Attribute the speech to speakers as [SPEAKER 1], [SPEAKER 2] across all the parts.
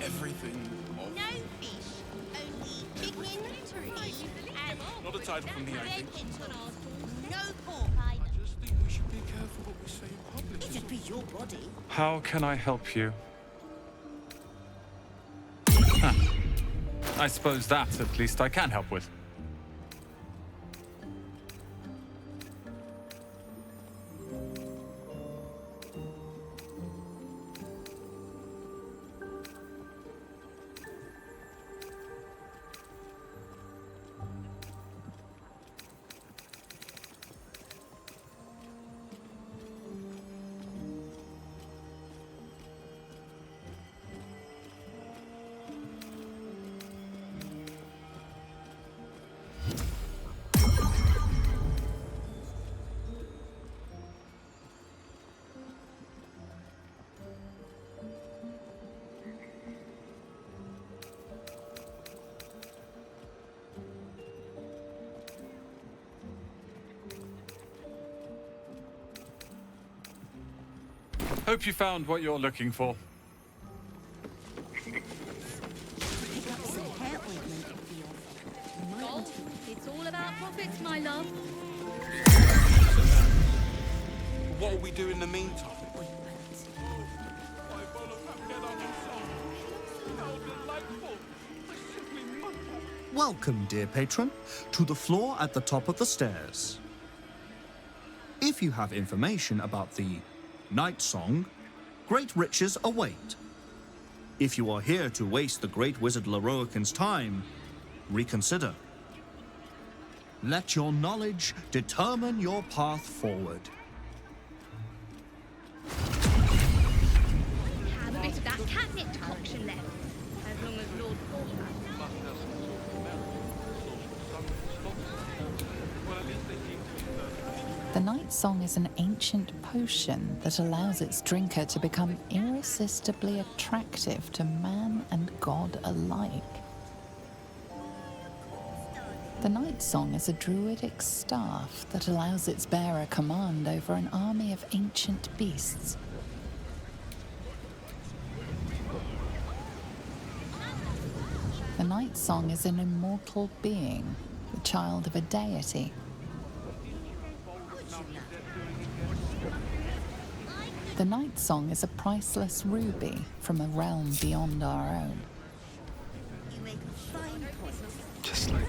[SPEAKER 1] Everything.
[SPEAKER 2] No fish, only chicken, fish, and
[SPEAKER 1] Not a title from me, I think.
[SPEAKER 2] no pork
[SPEAKER 1] I just think we should be careful what we say in public.
[SPEAKER 2] It'd be your body.
[SPEAKER 3] How can I help you? I suppose that, at least, I can help with. Hope you found what you're looking for.
[SPEAKER 4] It's all about profits, my love.
[SPEAKER 1] What will we do in the meantime?
[SPEAKER 5] Welcome, dear patron, to the floor at the top of the stairs. If you have information about the Night Song, great riches await. If you are here to waste the great wizard Lorroakan's time, reconsider. Let your knowledge determine your path forward.
[SPEAKER 4] Have a bit of that catnip decoction left, as long as Lord Porter.
[SPEAKER 6] The Night Song is an ancient potion that allows its drinker to become irresistibly attractive to man and god alike. The Night Song is a druidic staff that allows its bearer command over an army of ancient beasts. The Night Song is an immortal being, the child of a deity. The Night Song is a priceless ruby from a realm beyond our own.
[SPEAKER 2] You make a fine point.
[SPEAKER 3] Just like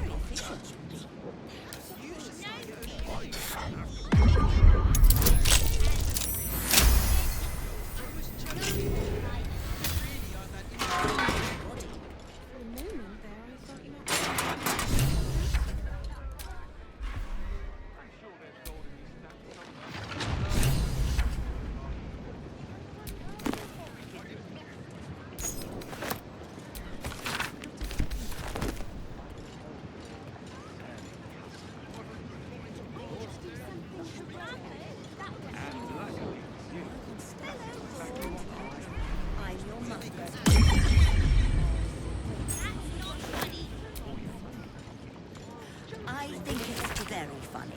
[SPEAKER 2] I think it's very funny.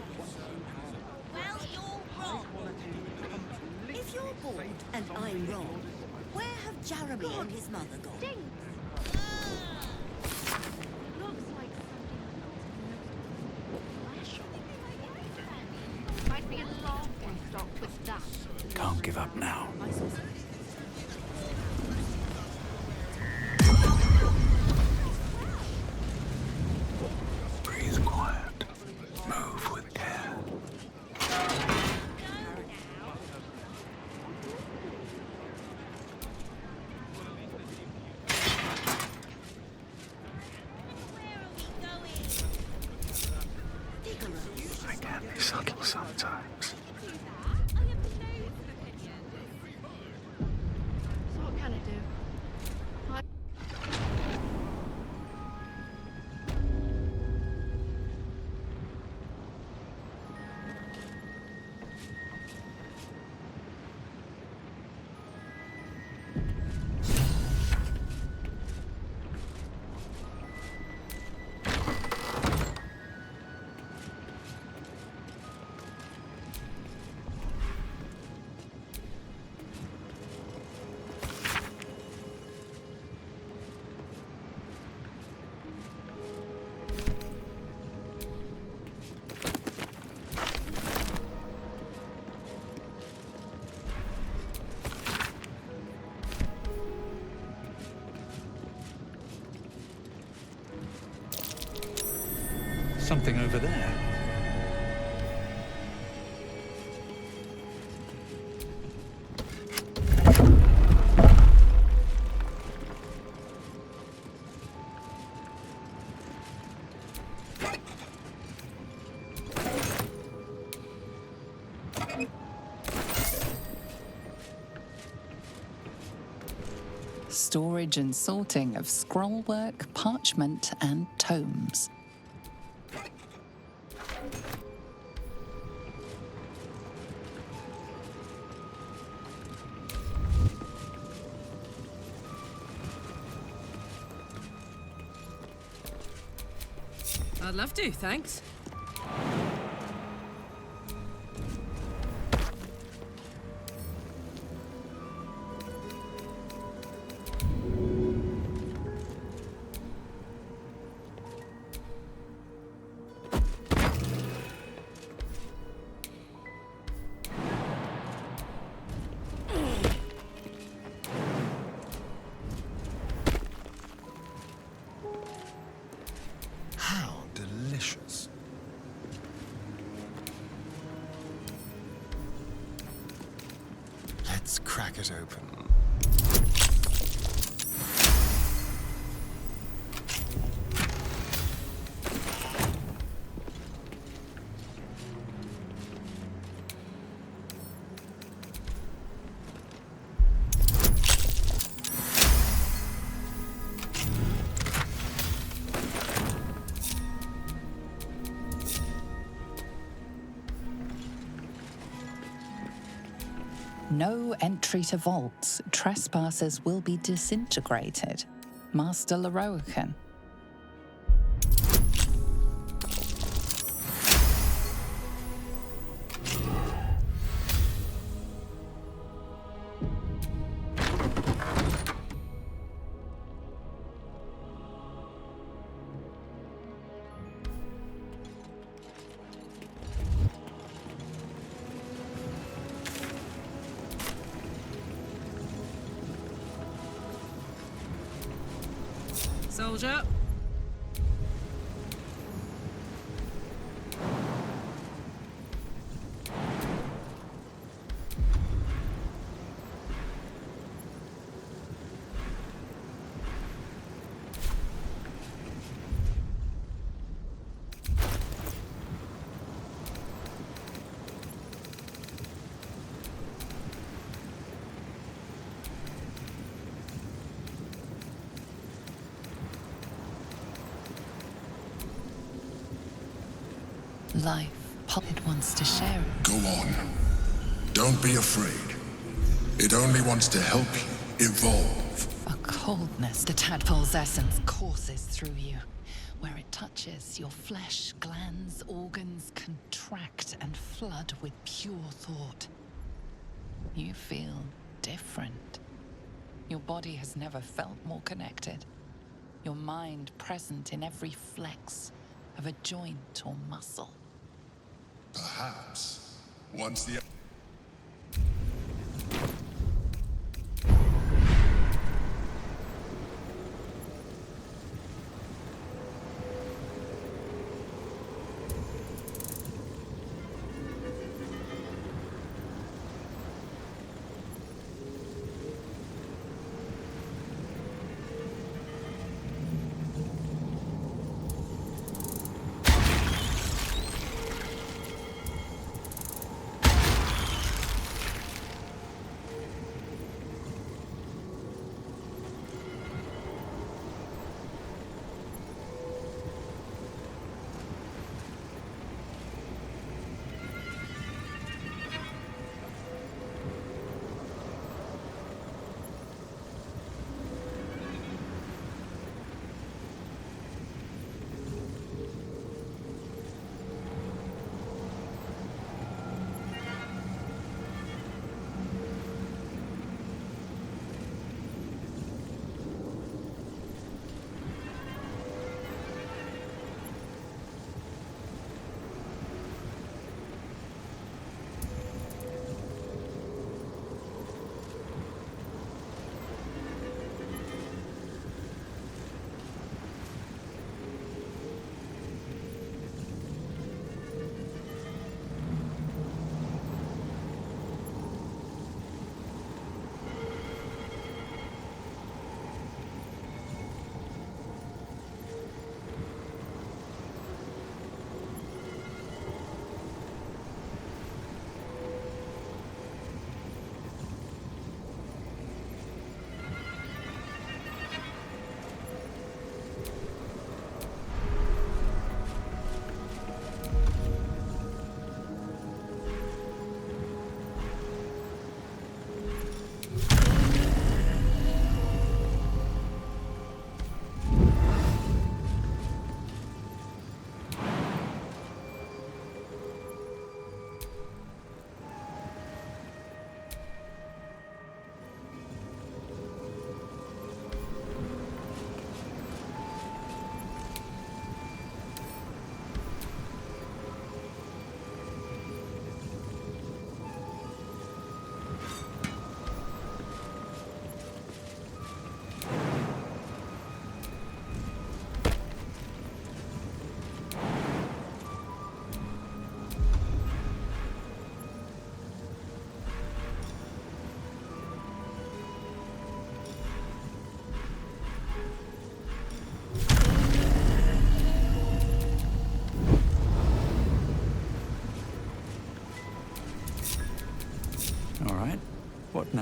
[SPEAKER 2] Well, you're wrong. If you're bored and I'm wrong, where have Jeremy and his mother gone?
[SPEAKER 4] Might be a laughing stock with that.
[SPEAKER 3] can't give up now. Breathe quiet. Move with care. I can be subtle sometimes. something over there.
[SPEAKER 6] Storage and sorting of scrollwork, parchment, and tomes.
[SPEAKER 7] I'd love to, thanks.
[SPEAKER 8] How delicious. Let's crack it open.
[SPEAKER 6] No entry to vaults. Trespassers will be disintegrated. Master Lorroakan.
[SPEAKER 7] Soldier.
[SPEAKER 6] Life. It wants to share it.
[SPEAKER 9] Go on. Don't be afraid. It only wants to help you evolve.
[SPEAKER 6] A coldness. The tadpole's essence courses through you. Where it touches, your flesh, glands, organs contract and flood with pure thought. You feel different. Your body has never felt more connected. Your mind present in every flex of a joint or muscle.
[SPEAKER 9] Perhaps, once the...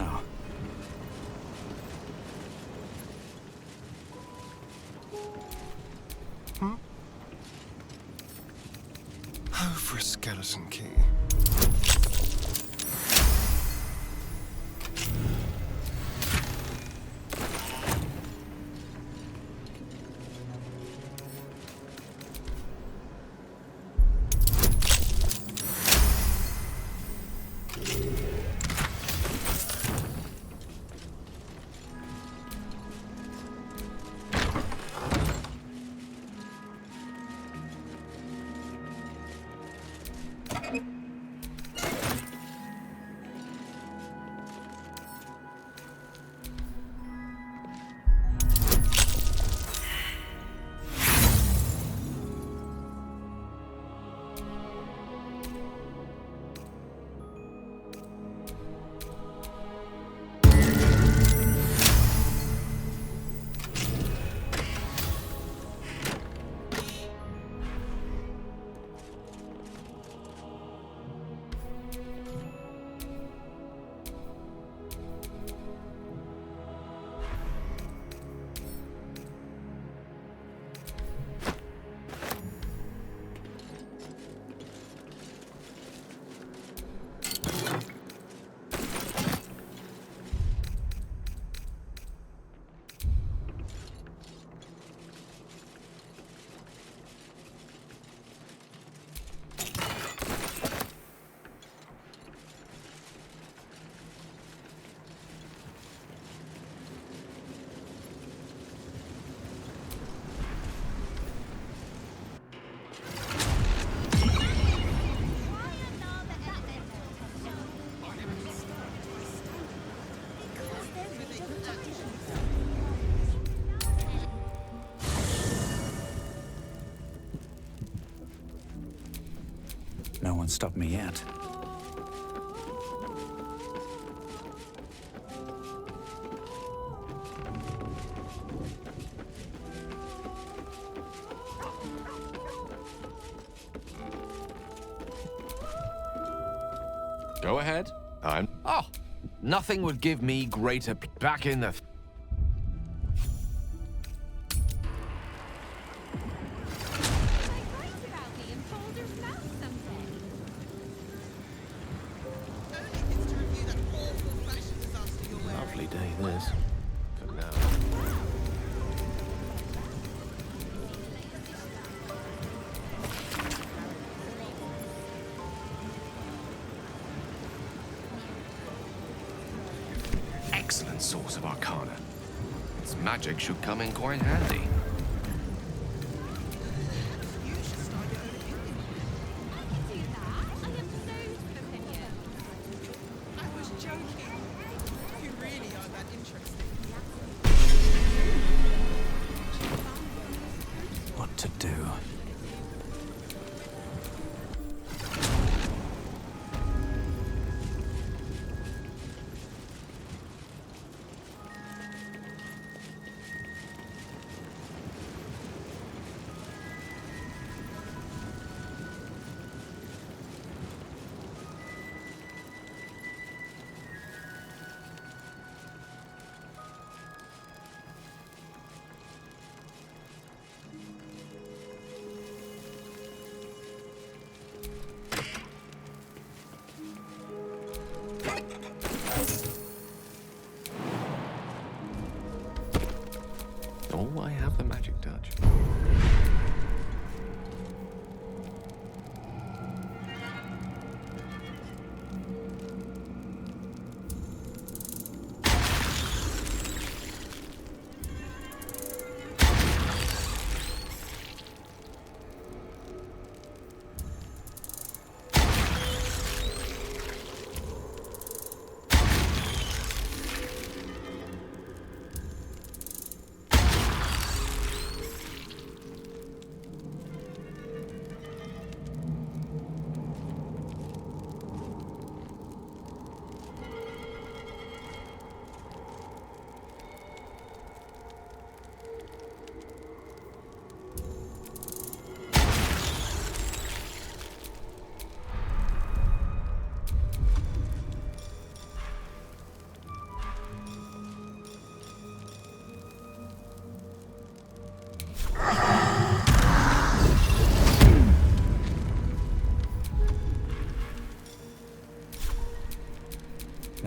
[SPEAKER 3] now.
[SPEAKER 8] Oh, for a skeleton key.
[SPEAKER 3] No one stopped me yet.
[SPEAKER 10] Go ahead. Oh, nothing would give me greater back in the... Lovely day, this. For now. Excellent source of arcana. Its magic should come in quite handy.
[SPEAKER 3] What to do?
[SPEAKER 10] Oh, I have the magic touch.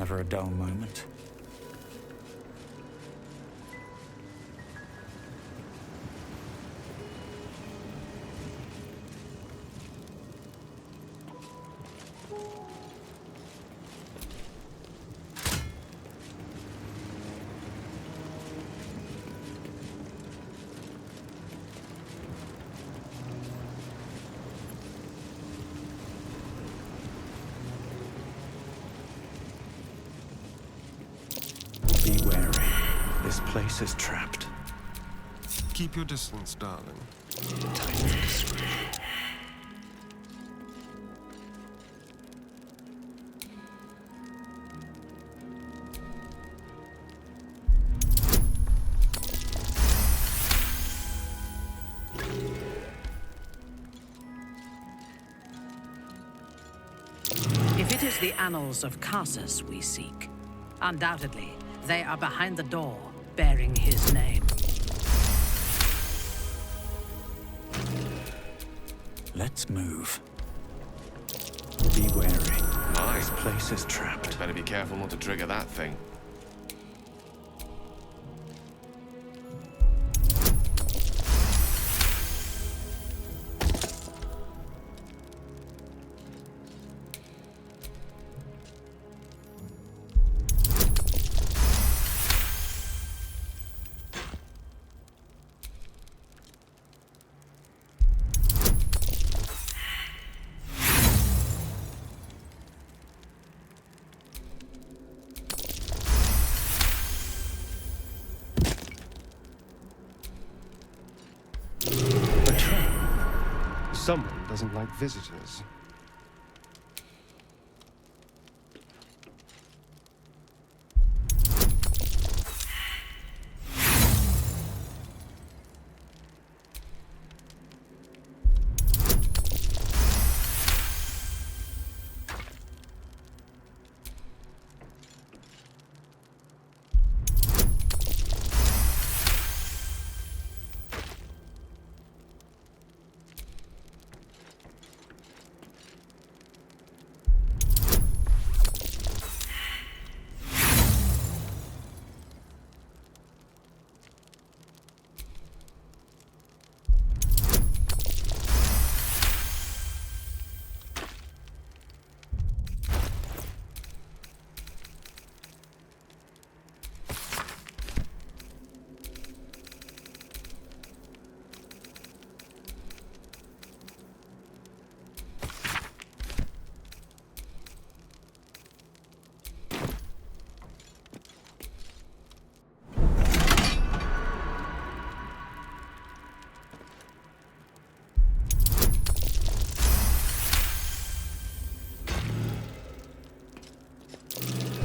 [SPEAKER 3] Never a dull moment. Be wary. This place is trapped.
[SPEAKER 8] Keep your distance, darling.
[SPEAKER 3] Time for discretion.
[SPEAKER 11] If it is the annals of Cassus we seek, undoubtedly, they are behind the door, bearing his name.
[SPEAKER 3] Let's move. Be wary. This place is trapped.
[SPEAKER 10] Better be careful not to trigger that thing.
[SPEAKER 8] A trap. Someone doesn't like visitors.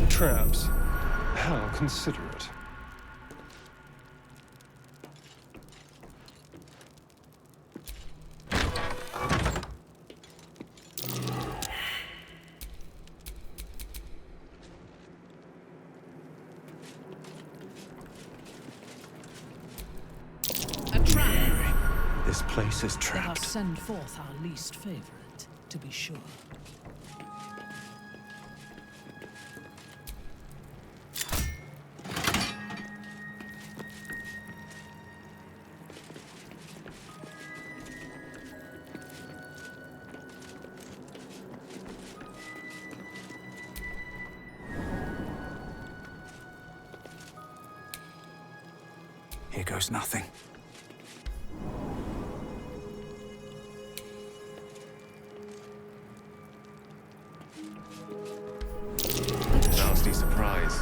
[SPEAKER 8] Traps. How considerate.
[SPEAKER 6] A trap.
[SPEAKER 3] This place is
[SPEAKER 6] Let us
[SPEAKER 3] trapped.
[SPEAKER 6] send forth our least favorite, to be sure.
[SPEAKER 3] Here goes nothing.
[SPEAKER 10] Nasty surprise.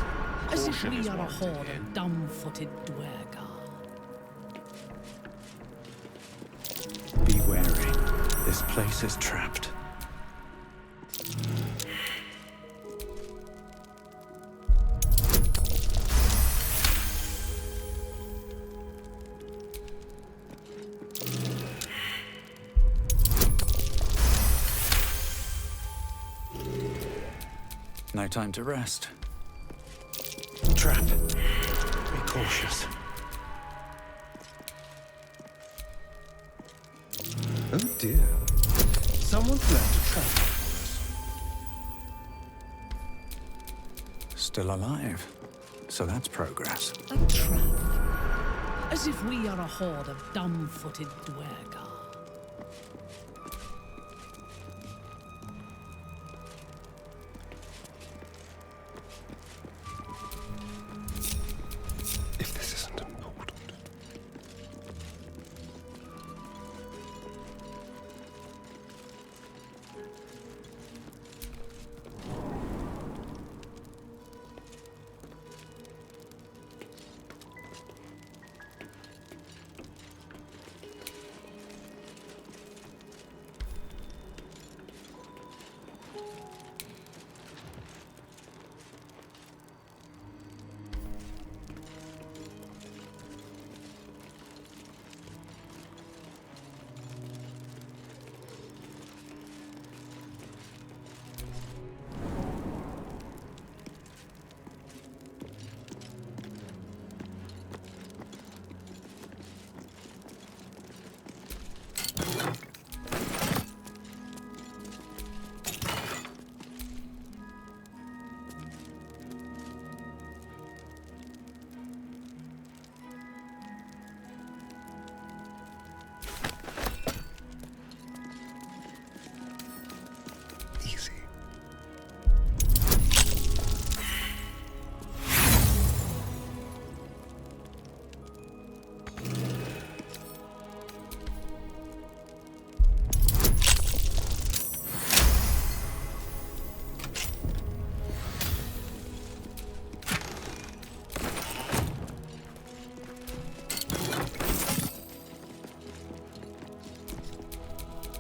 [SPEAKER 6] As if
[SPEAKER 10] Caution
[SPEAKER 6] we
[SPEAKER 10] is
[SPEAKER 6] are a
[SPEAKER 10] warranted
[SPEAKER 6] horde
[SPEAKER 10] here.
[SPEAKER 6] of dumb-footed dwergar.
[SPEAKER 3] Be wary. This place is trapped. No time to rest. Trap. Be cautious.
[SPEAKER 8] Oh dear. Someone's left a trap for us.
[SPEAKER 3] still alive. So that's progress.
[SPEAKER 11] A trap. As if we are a horde of dumb-footed dwergar.
[SPEAKER 8] If this isn't important.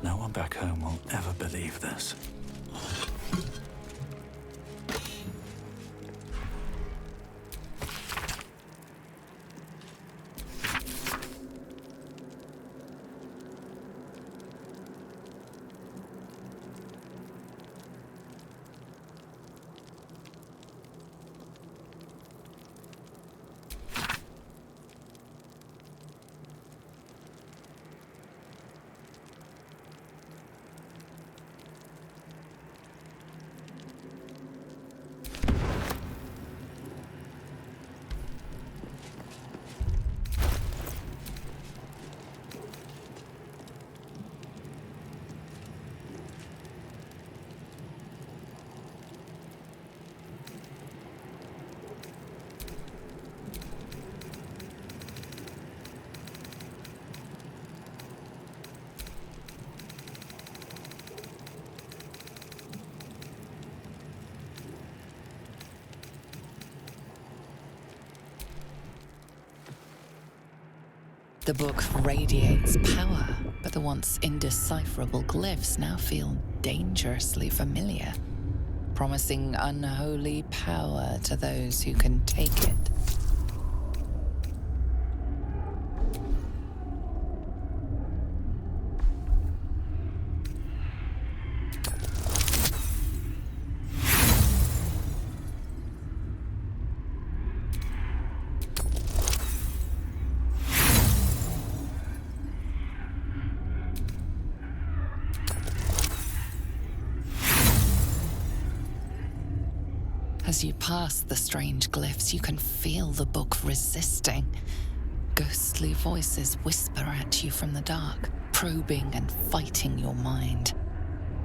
[SPEAKER 3] No one back home will ever believe this.
[SPEAKER 6] The book radiates power, but the once indecipherable glyphs now feel dangerously familiar, promising unholy power to those who can take it. As you pass the strange glyphs, you can feel the book resisting. Ghostly voices whisper at you from the dark, probing and fighting your mind.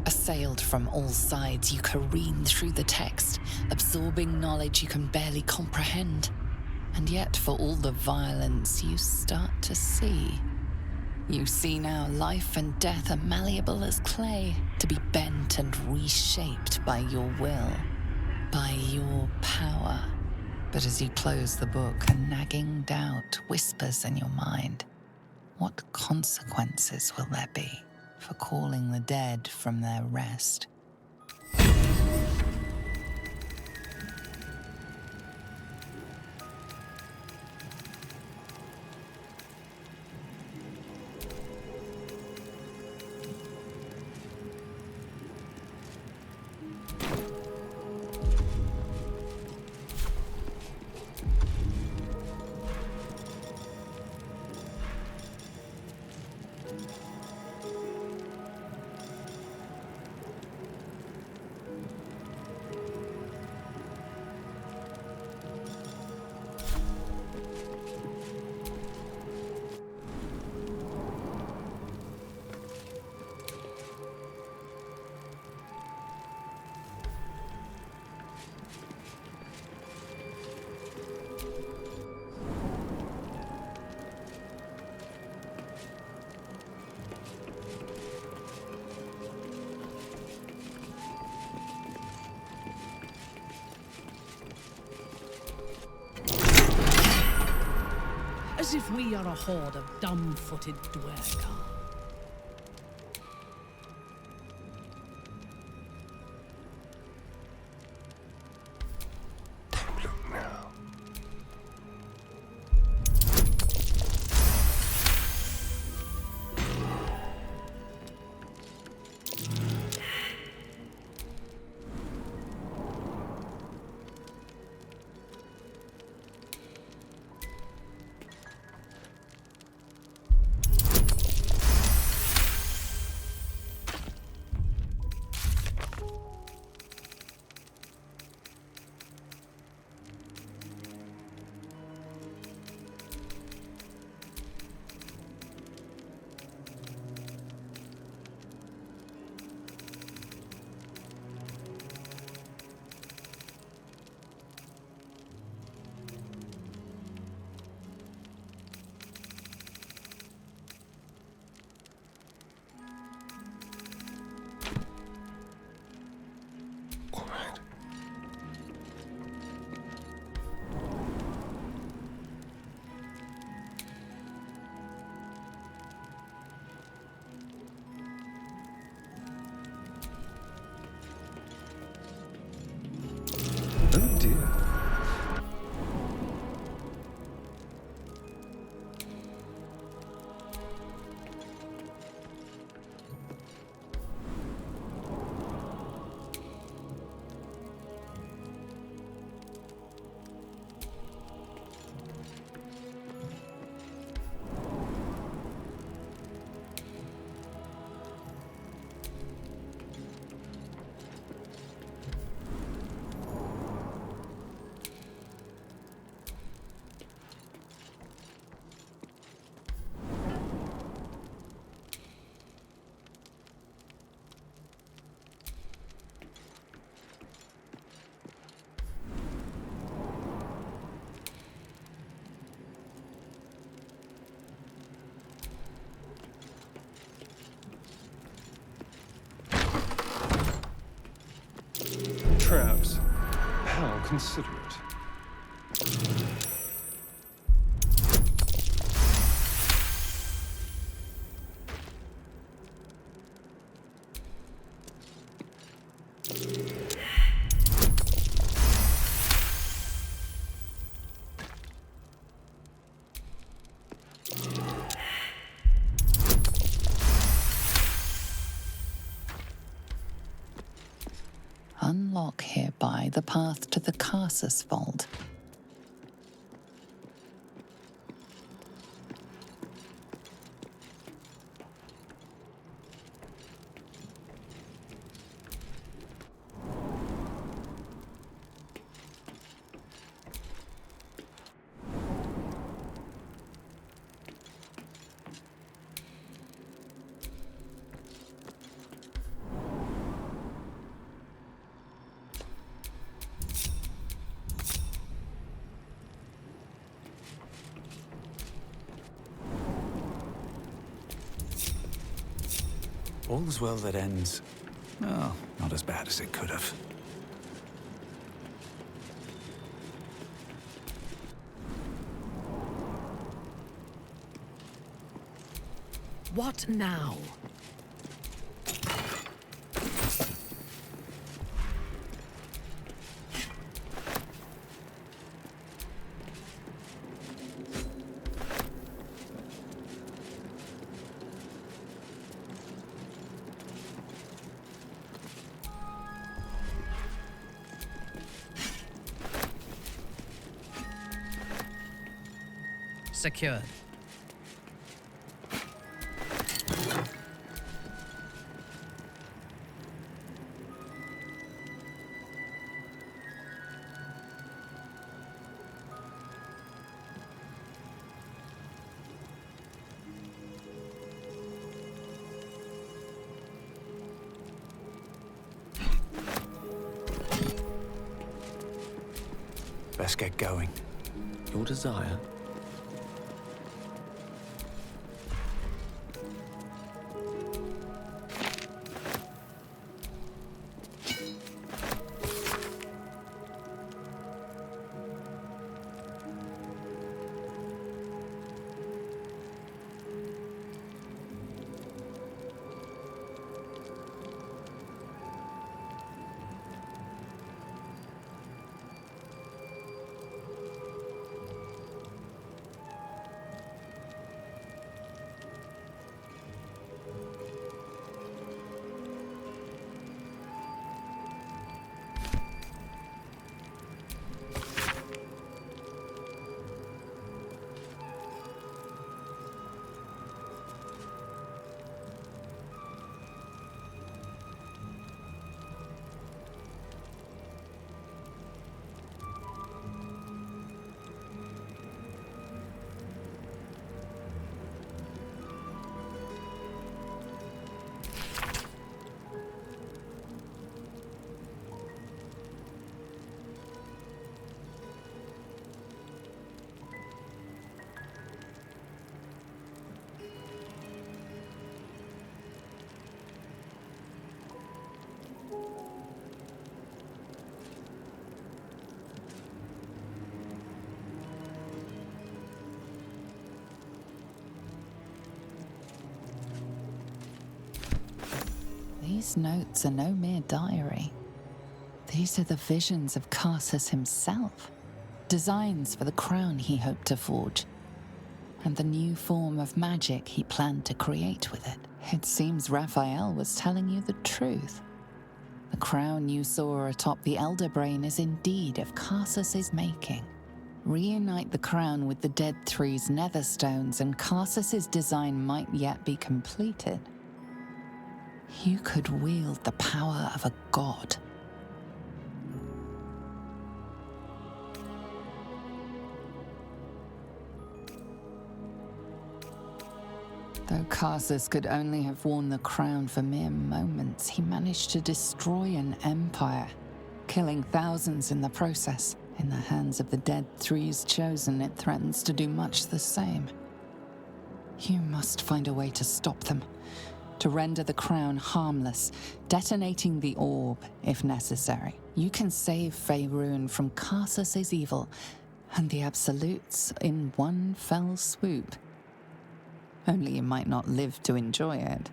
[SPEAKER 6] Assailed from all sides, you careen through the text, absorbing knowledge you can barely comprehend. And yet, for all the violence, you start to see. You see now life and death are malleable as clay, to be bent and reshaped by your will. By your power. But as you close the book, a nagging doubt whispers in your mind. What consequences will there be for calling the dead from their rest?
[SPEAKER 11] As if we are a horde of dumb-footed Dwergar.
[SPEAKER 8] Don't look now. Oh dear. Traps. How considerate.
[SPEAKER 6] Unlock hereby the path to the Carsus Vault.
[SPEAKER 3] All's well that ends. Oh, not as bad as it could have.
[SPEAKER 11] What now? Secured.
[SPEAKER 3] Best get going. Your desire?
[SPEAKER 6] These notes are no mere diary. These are the visions of Carsus himself, designs for the crown he hoped to forge, and the new form of magic he planned to create with it. It seems Raphael was telling you the truth. The crown you saw atop the Elder Brain is indeed of Carsus's making. Reunite the crown with the Dead Three's netherstones, and Carsus's design might yet be completed. You could wield the power of a god. Though Carsus could only have worn the crown for mere moments, he managed to destroy an empire, killing thousands in the process. In the hands of the Dead Three's chosen, it threatens to do much the same. You must find a way to stop them, to render the crown harmless, detonating the orb if necessary. You can save Faerun from Carsus's evil and the Absolutes in one fell swoop. Only you might not live to enjoy it.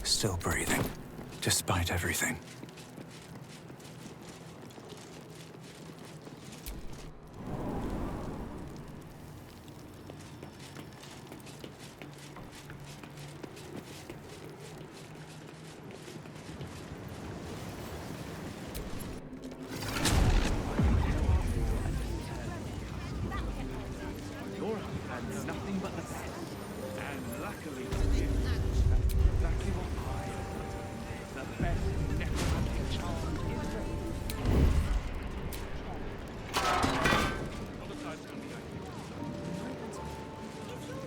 [SPEAKER 3] Still breathing, despite everything.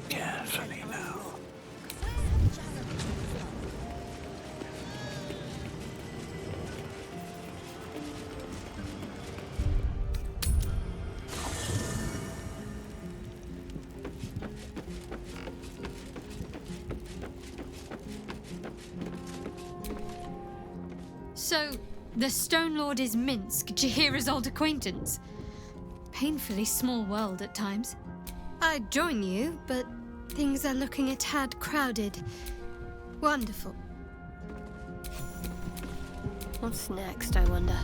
[SPEAKER 3] Carefully now.
[SPEAKER 4] So, the Stone Lord is Minsk, Jaheira's old acquaintance. Painfully small world at times. I'd join you, but things are looking a tad crowded. Wonderful. What's next, I wonder?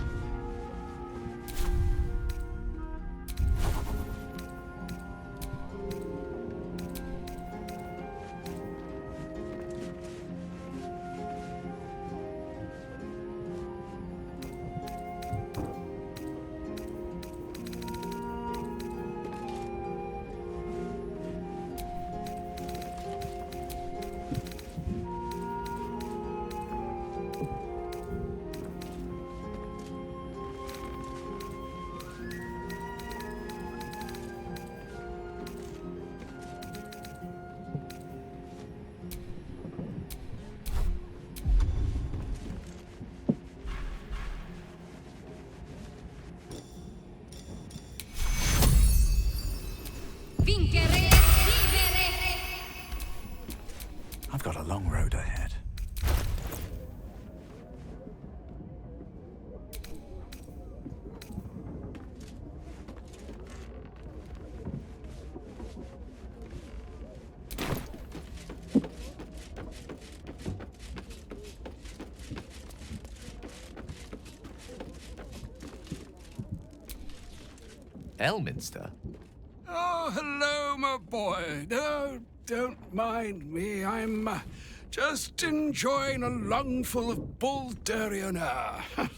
[SPEAKER 3] I've got a long road ahead.
[SPEAKER 10] Elminster?
[SPEAKER 1] Oh, hello, my boy. No, don't mind me. I'm just enjoying a lungful of Baldurian air.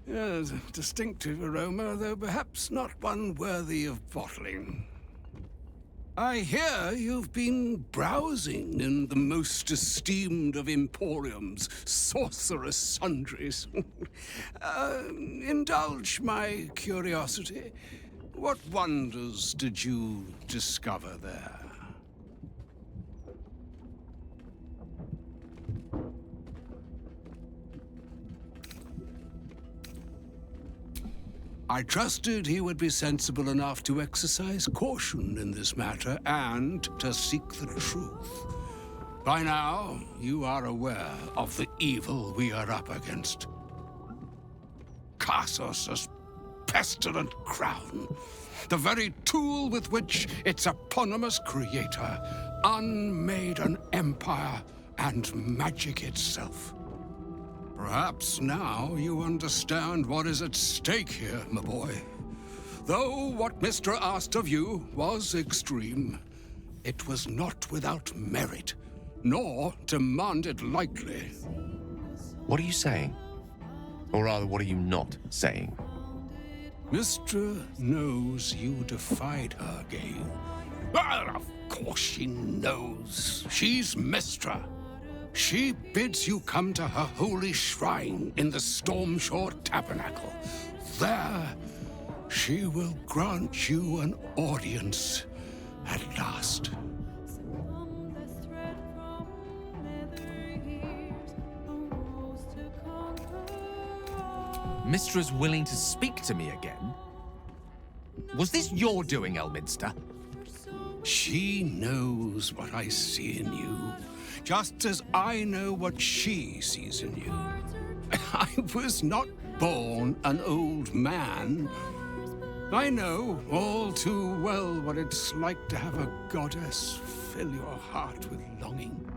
[SPEAKER 1] Yes, a distinctive aroma, though perhaps not one worthy of bottling. I hear you've been browsing in the most esteemed of emporiums, sorcerous sundries. Indulge my curiosity. What wonders did you discover there? I trusted he would be sensible enough to exercise caution in this matter and to seek the truth. By now, you are aware of the evil we are up against. Karsus' pestilent crown, the very tool with which its eponymous creator unmade an empire and magic itself. Perhaps now you understand what is at stake here, my boy. Though what Mystra asked of you was extreme, it was not without merit, nor demanded lightly.
[SPEAKER 10] What are you saying? Or rather, what are you not saying?
[SPEAKER 1] Mystra knows you defied her, Gale. Well, of course she knows. She's Mystra. She bids you come to her holy shrine in the Stormshore Tabernacle. There, she will grant you an audience at last.
[SPEAKER 10] Mystra's willing to speak to me again? Was this your doing, Elminster?
[SPEAKER 1] She knows what I see in you, just as I know what she sees in you. I was not born an old man. I know all too well what it's like to have a goddess fill your heart with longing.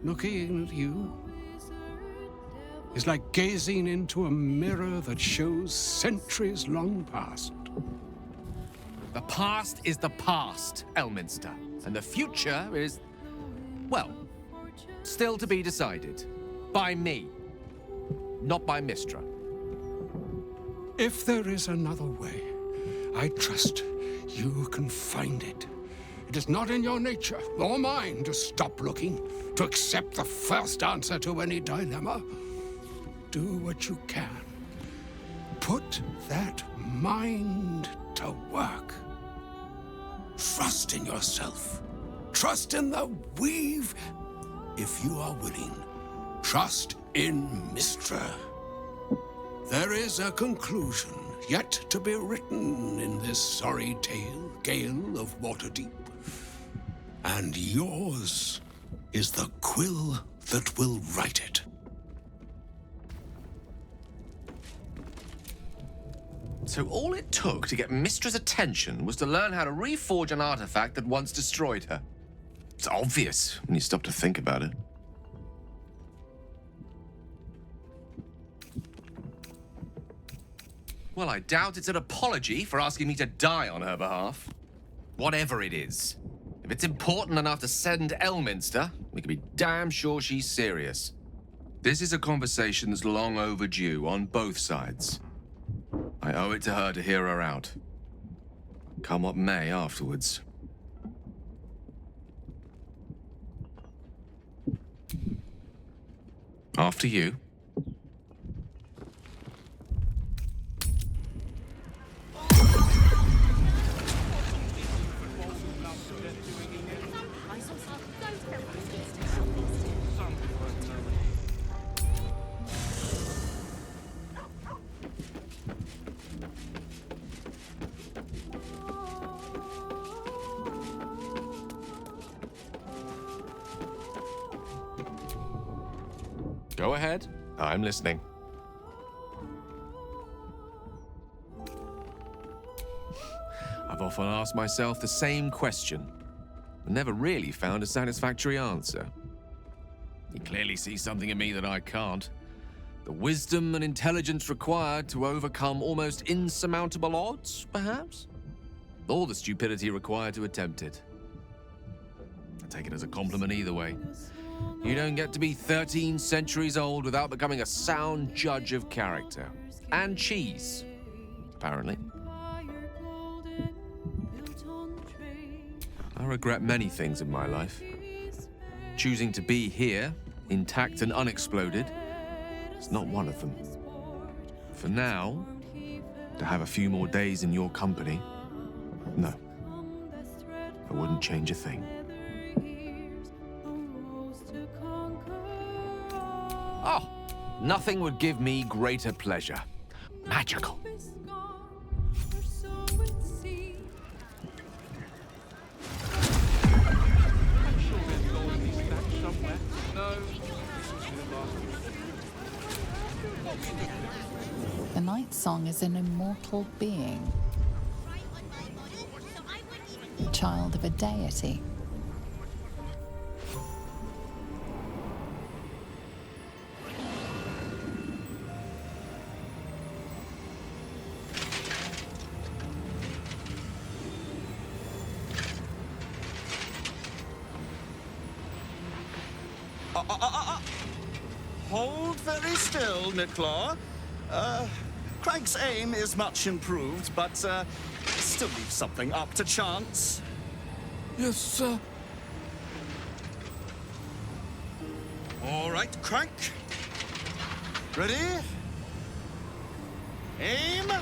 [SPEAKER 1] Looking at you is like gazing into a mirror that shows centuries long past.
[SPEAKER 10] The past is the past, Elminster, and the future is, well, still to be decided. By me, not by Mystra.
[SPEAKER 1] If there is another way, I trust you can find it. It is not in your nature or mine to stop looking, to accept the first answer to any dilemma. Do what you can. Put that mind to work. Trust in yourself. Trust in the weave. If you are willing, trust in Mystra. There is a conclusion yet to be written in this sorry tale, Gale of Waterdeep. And yours is the quill that will write it.
[SPEAKER 10] So all it took to get Mystra's attention was to learn how to reforge an artifact that once destroyed her. It's obvious when you stop to think about it. Well, I doubt it's an apology for asking me to die on her behalf. Whatever it is. If it's important enough to send Elminster, we can be damn sure she's serious. This is a conversation that's long overdue on both sides. I owe it to her to hear her out. Come what may afterwards. After you. Go ahead. I'm listening. I've often asked myself the same question, but never really found a satisfactory answer. You clearly see something in me that I can't. The wisdom and intelligence required to overcome almost insurmountable odds, perhaps? Or the stupidity required to attempt it. I take it as a compliment either way. You don't get to be 13 centuries old without becoming a sound judge of character. And cheese, apparently. I regret many things in my life. Choosing to be here, intact and unexploded, is not one of them. For now, to have a few more days in your company, no. I wouldn't change a thing. Oh, nothing would give me greater pleasure. Magical.
[SPEAKER 6] The Night Song is an immortal being, the child of a deity.
[SPEAKER 5] Hold very still, Niklaw. Craig's aim is much improved, but still leaves something up to chance.
[SPEAKER 1] Yes, sir.
[SPEAKER 5] All right, Craig. Ready? Aim.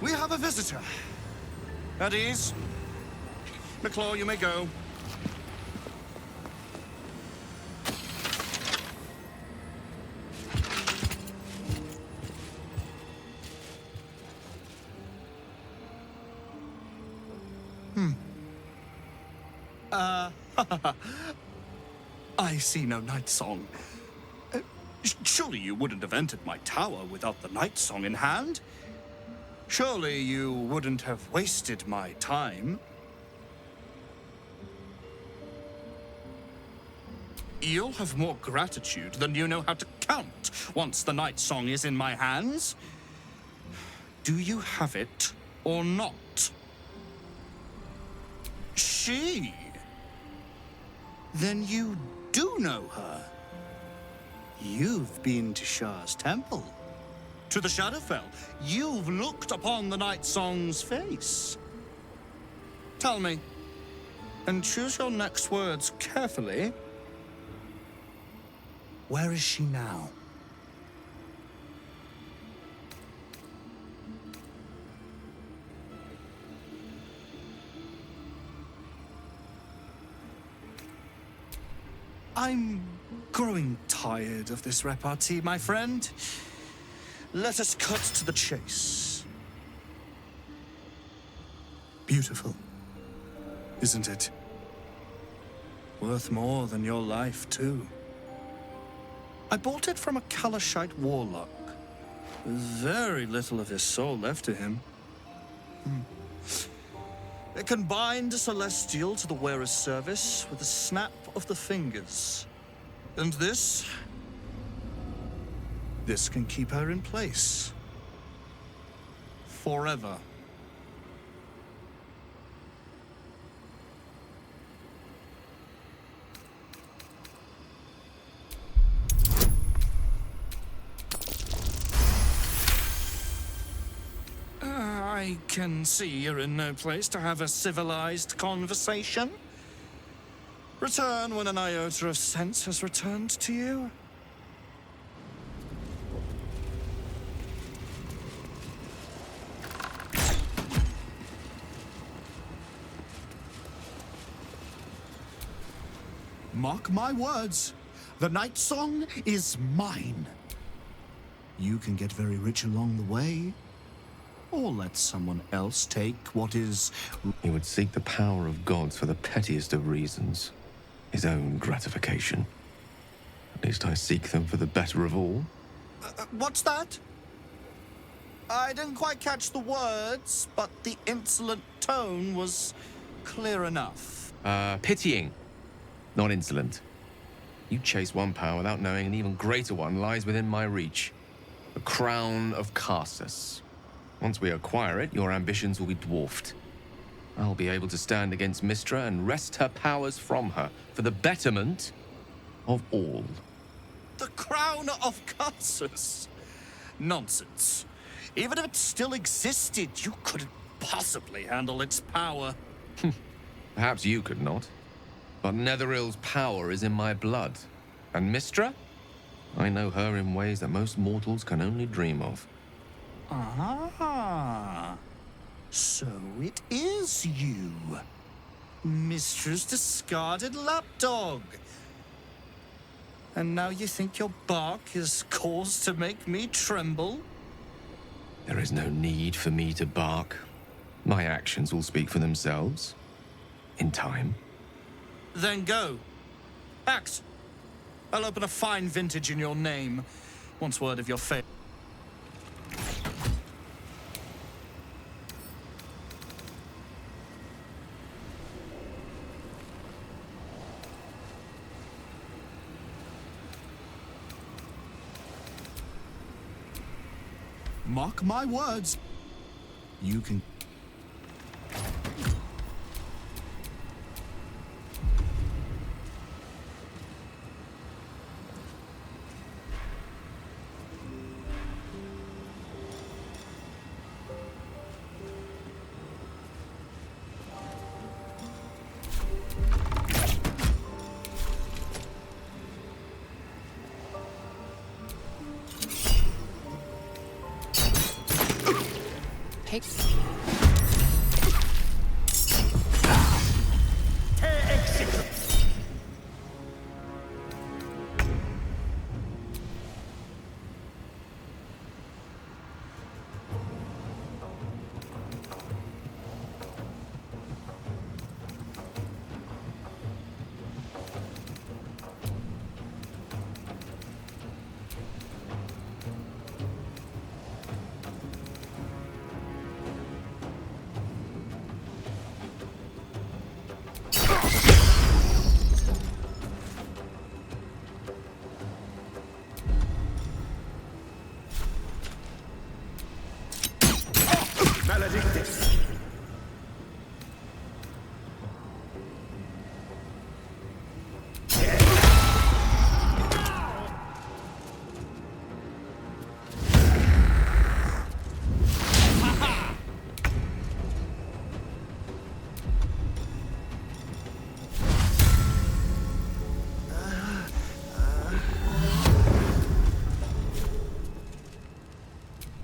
[SPEAKER 5] We have a visitor. At ease. Niklaw, you may go. I see no night song. Surely you wouldn't have entered my tower without the night song in hand? Surely you wouldn't have wasted my time? You'll have more gratitude than you know how to count once the night song is in my hands. Do you have it or not? She? Then you do know her. You've been to Shah's temple, to the Shadowfell. You've looked upon the night song's face. Tell me, and choose your next words carefully. Where is she now? I'm growing tired of this repartee, my friend. Let us cut to the chase. Beautiful, isn't it? Worth more than your life, too. I bought it from a Kalashite warlock. Very little of his soul left to him. It can bind a celestial to the wearer's service with a snap of the fingers. And this can keep her in place. Forever. I can see you're in no place to have a civilized conversation. Return when an iota of sense has returned to you. Mark my words, the night song is mine. You can get very rich along the way, or let someone else take what is...
[SPEAKER 10] He would seek the power of gods for the pettiest of reasons. His own gratification. At least I seek them for the better of all.
[SPEAKER 5] What's that? I didn't quite catch the words, but the insolent tone was clear enough.
[SPEAKER 10] Pitying, not insolent. You chase one power without knowing an even greater one lies within my reach. The crown of Karsus. Once we acquire it, your ambitions will be dwarfed. I'll be able to stand against Mystra and wrest her powers from her for the betterment of all.
[SPEAKER 5] The crown of Karsus? Nonsense. Even if it still existed, you couldn't possibly handle its power.
[SPEAKER 10] Perhaps you could not. But Netheril's power is in my blood. And Mystra? I know her in ways that most mortals can only dream of.
[SPEAKER 5] Ah, so it is you, Mistra's discarded lapdog. And now you think your bark is cause to make me tremble?
[SPEAKER 10] There is no need for me to bark. My actions will speak for themselves. In time.
[SPEAKER 5] Then go. Act. I'll open a fine vintage in your name. Once word of your fate. Mark my words. You can...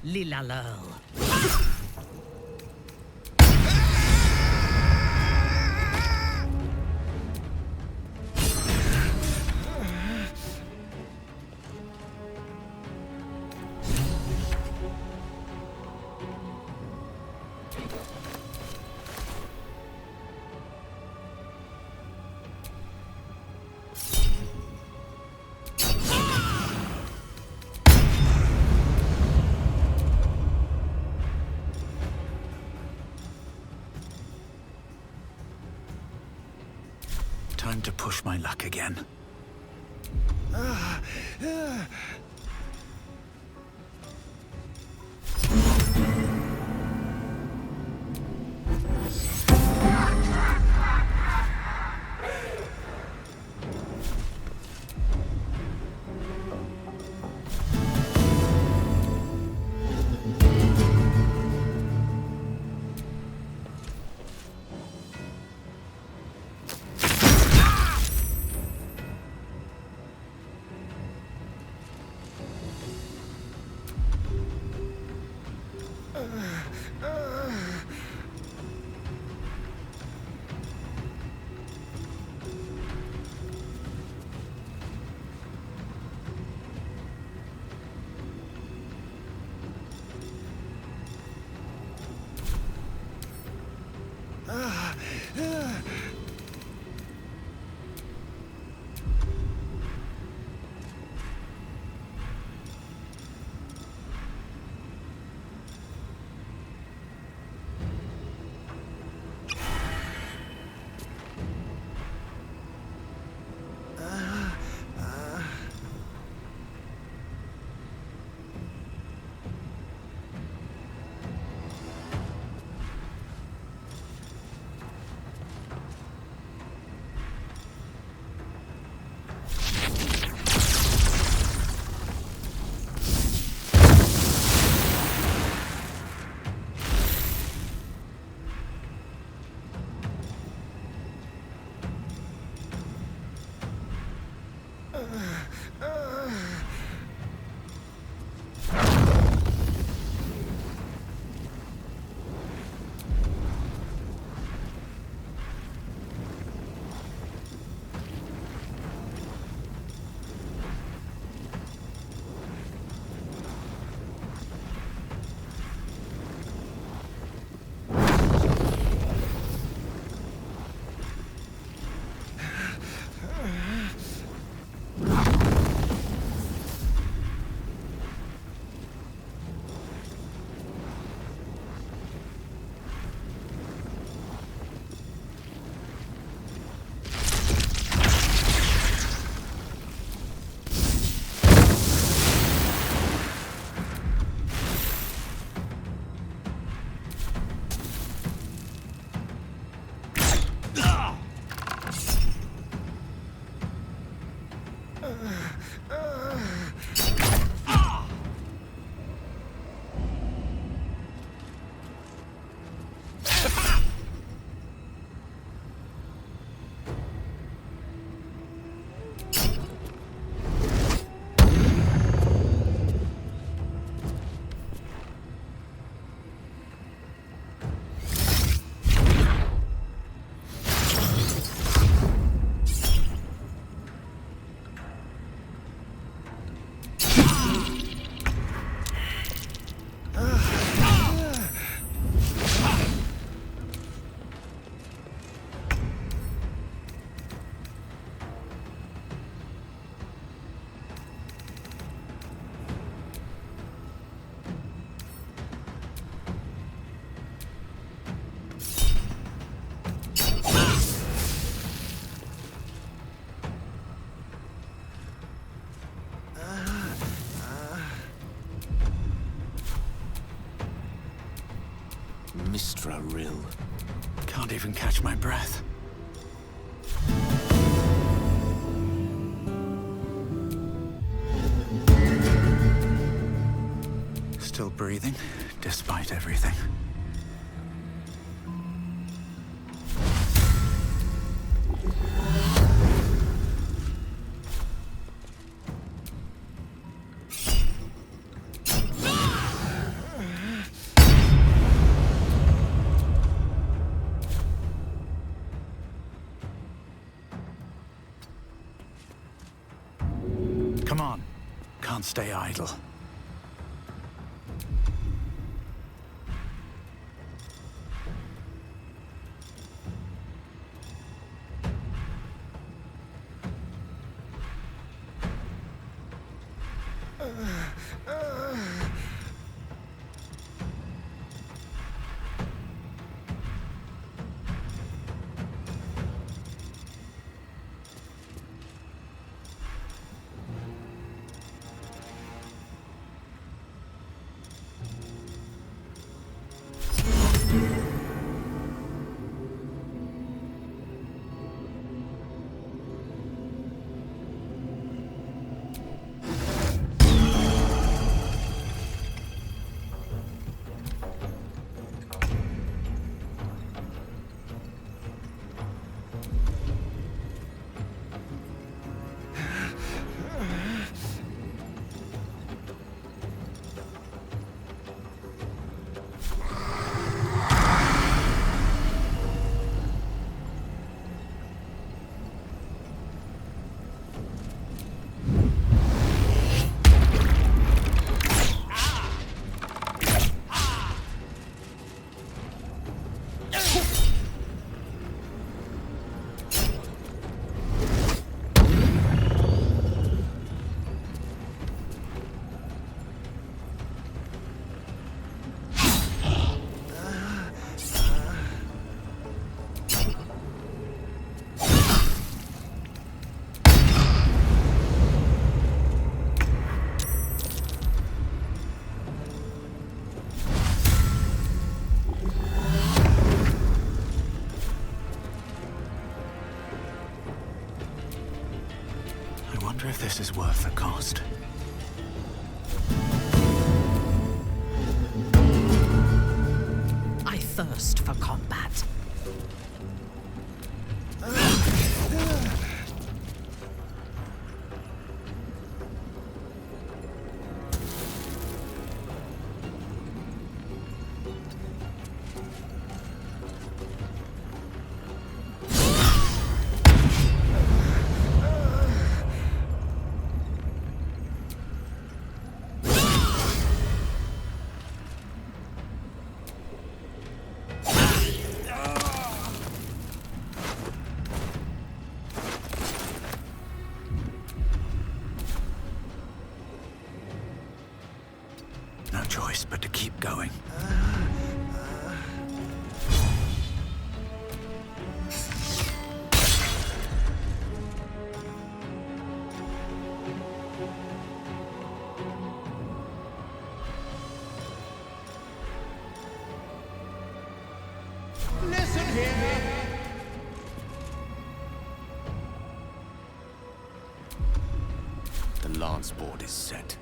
[SPEAKER 11] Lilalel.
[SPEAKER 5] Time to push my luck again.
[SPEAKER 3] Mistra Rill. Can't even catch my breath. Still breathing, despite everything. Come on. Can't stay idle. I wonder if this is worth the cost.
[SPEAKER 11] I thirst for combat.
[SPEAKER 3] No choice but to keep going.
[SPEAKER 1] Listen here.
[SPEAKER 10] lance board is set.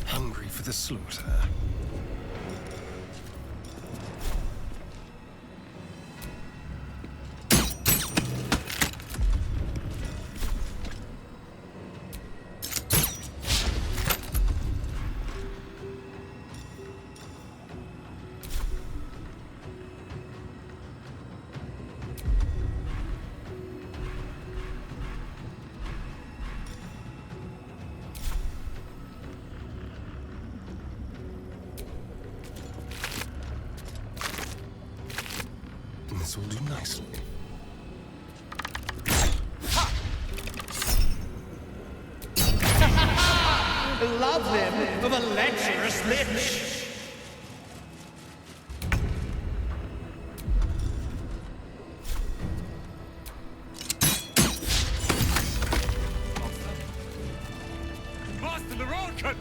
[SPEAKER 8] Hungry for the slaughter. This will do nicely.
[SPEAKER 3] Love him of a lecherous lich.
[SPEAKER 10] Master Lorroakan!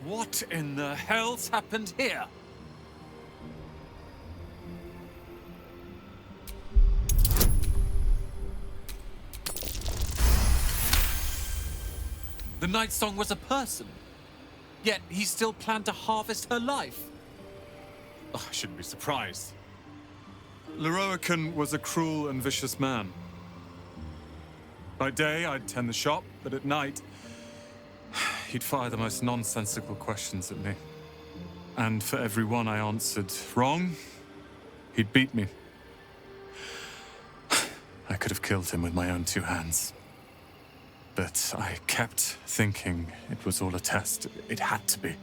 [SPEAKER 12] What in the hell's happened here? The Night Song was a person, yet he still planned to harvest her life. Oh, I shouldn't be surprised.
[SPEAKER 13] Lorroakan was a cruel and vicious man. By day, I'd tend the shop, but at night, he'd fire the most nonsensical questions at me. And for every one I answered wrong, he'd beat me. I could have killed him with my own two hands. But I kept thinking it was all a test. It had to be.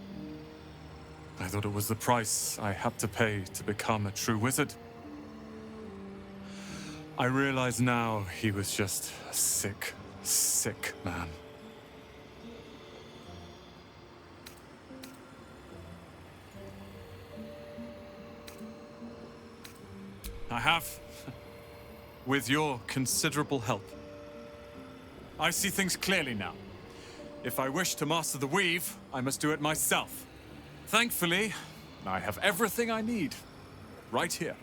[SPEAKER 13] I thought it was the price I had to pay to become a true wizard. I realize now he was just a sick, sick man. I have, with your considerable help. I see things clearly now. If I wish to master the weave, I must do it myself. Thankfully, I have everything I need, right here.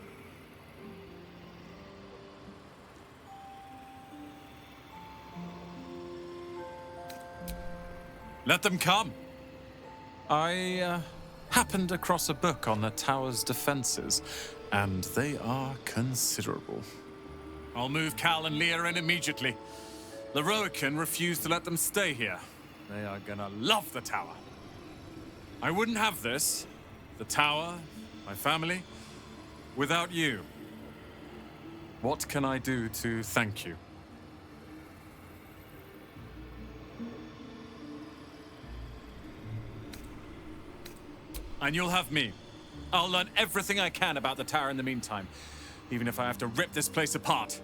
[SPEAKER 13] Let them come. I happened across a book on the tower's defenses, and they are considerable. I'll move Cal and Leah in immediately. Lorroakan refused to let them stay here. They are gonna love the tower. I wouldn't have this, the tower, my family, without you. What can I do to thank you? And you'll have me. I'll learn everything I can about the tower in the meantime, even if I have to rip this place apart.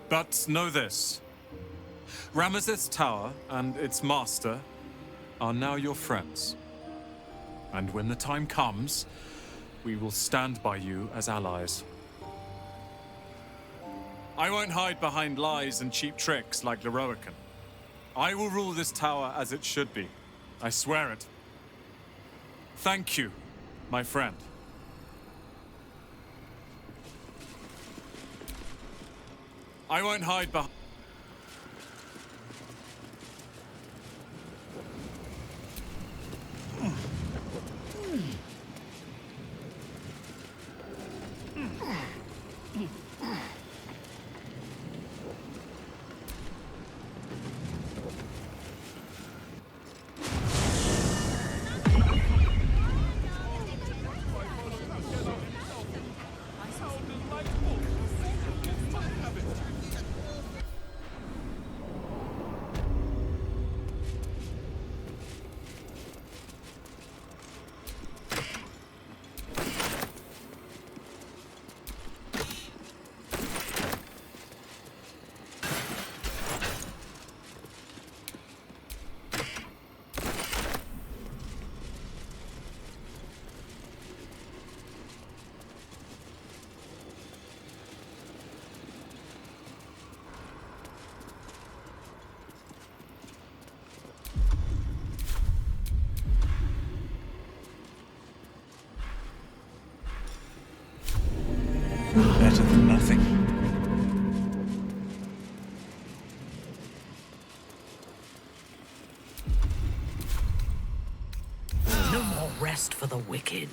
[SPEAKER 13] But know this. Ramesses Tower and its master are now your friends. And when the time comes, we will stand by you as allies. I won't hide behind lies and cheap tricks like Lorroakan. I will rule this tower as it should be. I swear it. Thank you, my friend. I won't hide behind...
[SPEAKER 3] Better than nothing.
[SPEAKER 11] No more rest for the wicked.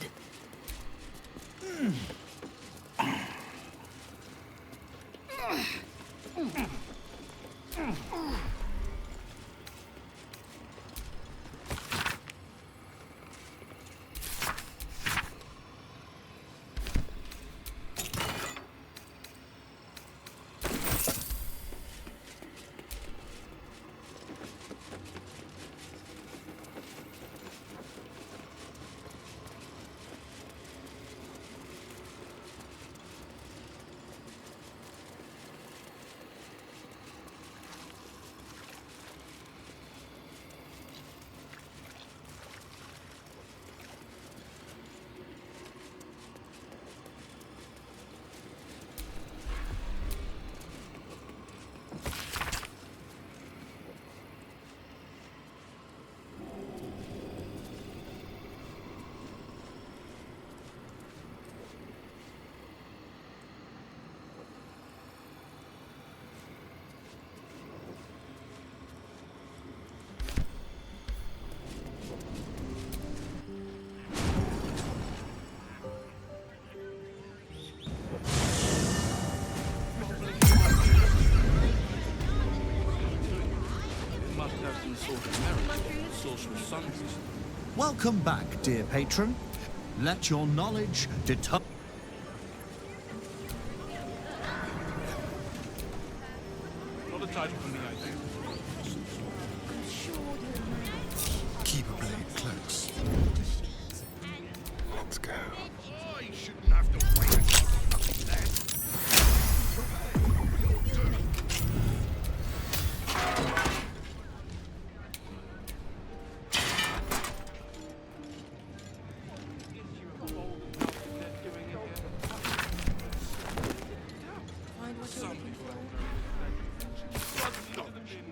[SPEAKER 5] Welcome back, dear patron. Let your knowledge deter...
[SPEAKER 1] Not a title for me, I think.
[SPEAKER 9] Keep a blade close.
[SPEAKER 3] Let's go.
[SPEAKER 9] I shouldn't have to wait until that.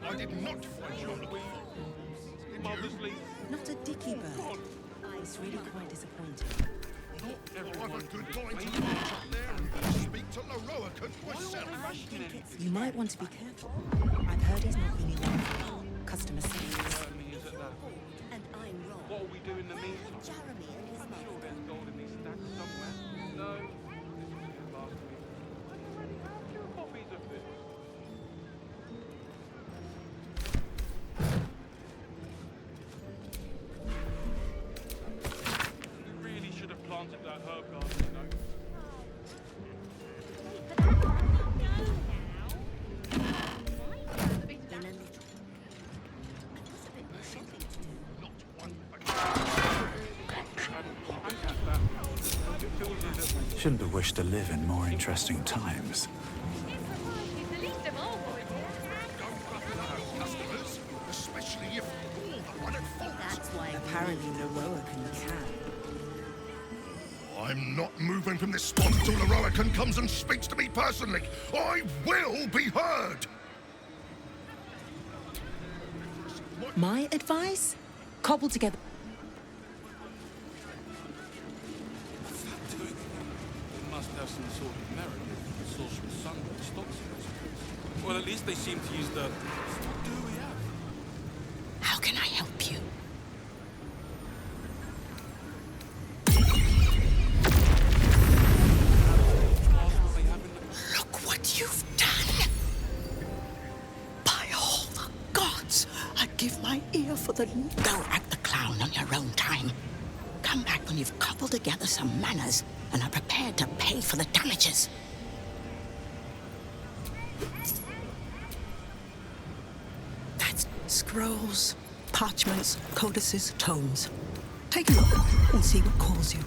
[SPEAKER 9] I did not find you on the way.
[SPEAKER 2] Not a dicky bird. It's really quite disappointing.
[SPEAKER 9] I could go into the up there and speak to Lorroakan myself.
[SPEAKER 2] You might want to be careful. I've heard he's not really well for customer service. And I'm wrong. What will we do in the meantime? Jeremy and his mother. Sure there's gold in these stacks somewhere. No. Copies of this. Planted that herb garden, you know.
[SPEAKER 3] Shouldn't have wished to live in more interesting times.
[SPEAKER 9] Customers, especially if all the one at fault.
[SPEAKER 2] That's why apparently Lorroakan can.
[SPEAKER 9] I'm not moving from this spot until Lorroakan comes and speaks to me personally. I will be heard!
[SPEAKER 2] My advice? Cobble together.
[SPEAKER 1] They must have some sort of merit if the sorcerer's son stops it, I suppose. Well, at least they seem to use the... What do we have?
[SPEAKER 6] How can I help you? Look what you've done! By all the gods, I'd give my ear for the... Go act the clown on your own time. Come back when you've cobbled together some manners and are prepared to pay for the damages. That's scrolls, parchments, codices, tomes. Take a look and see what calls you.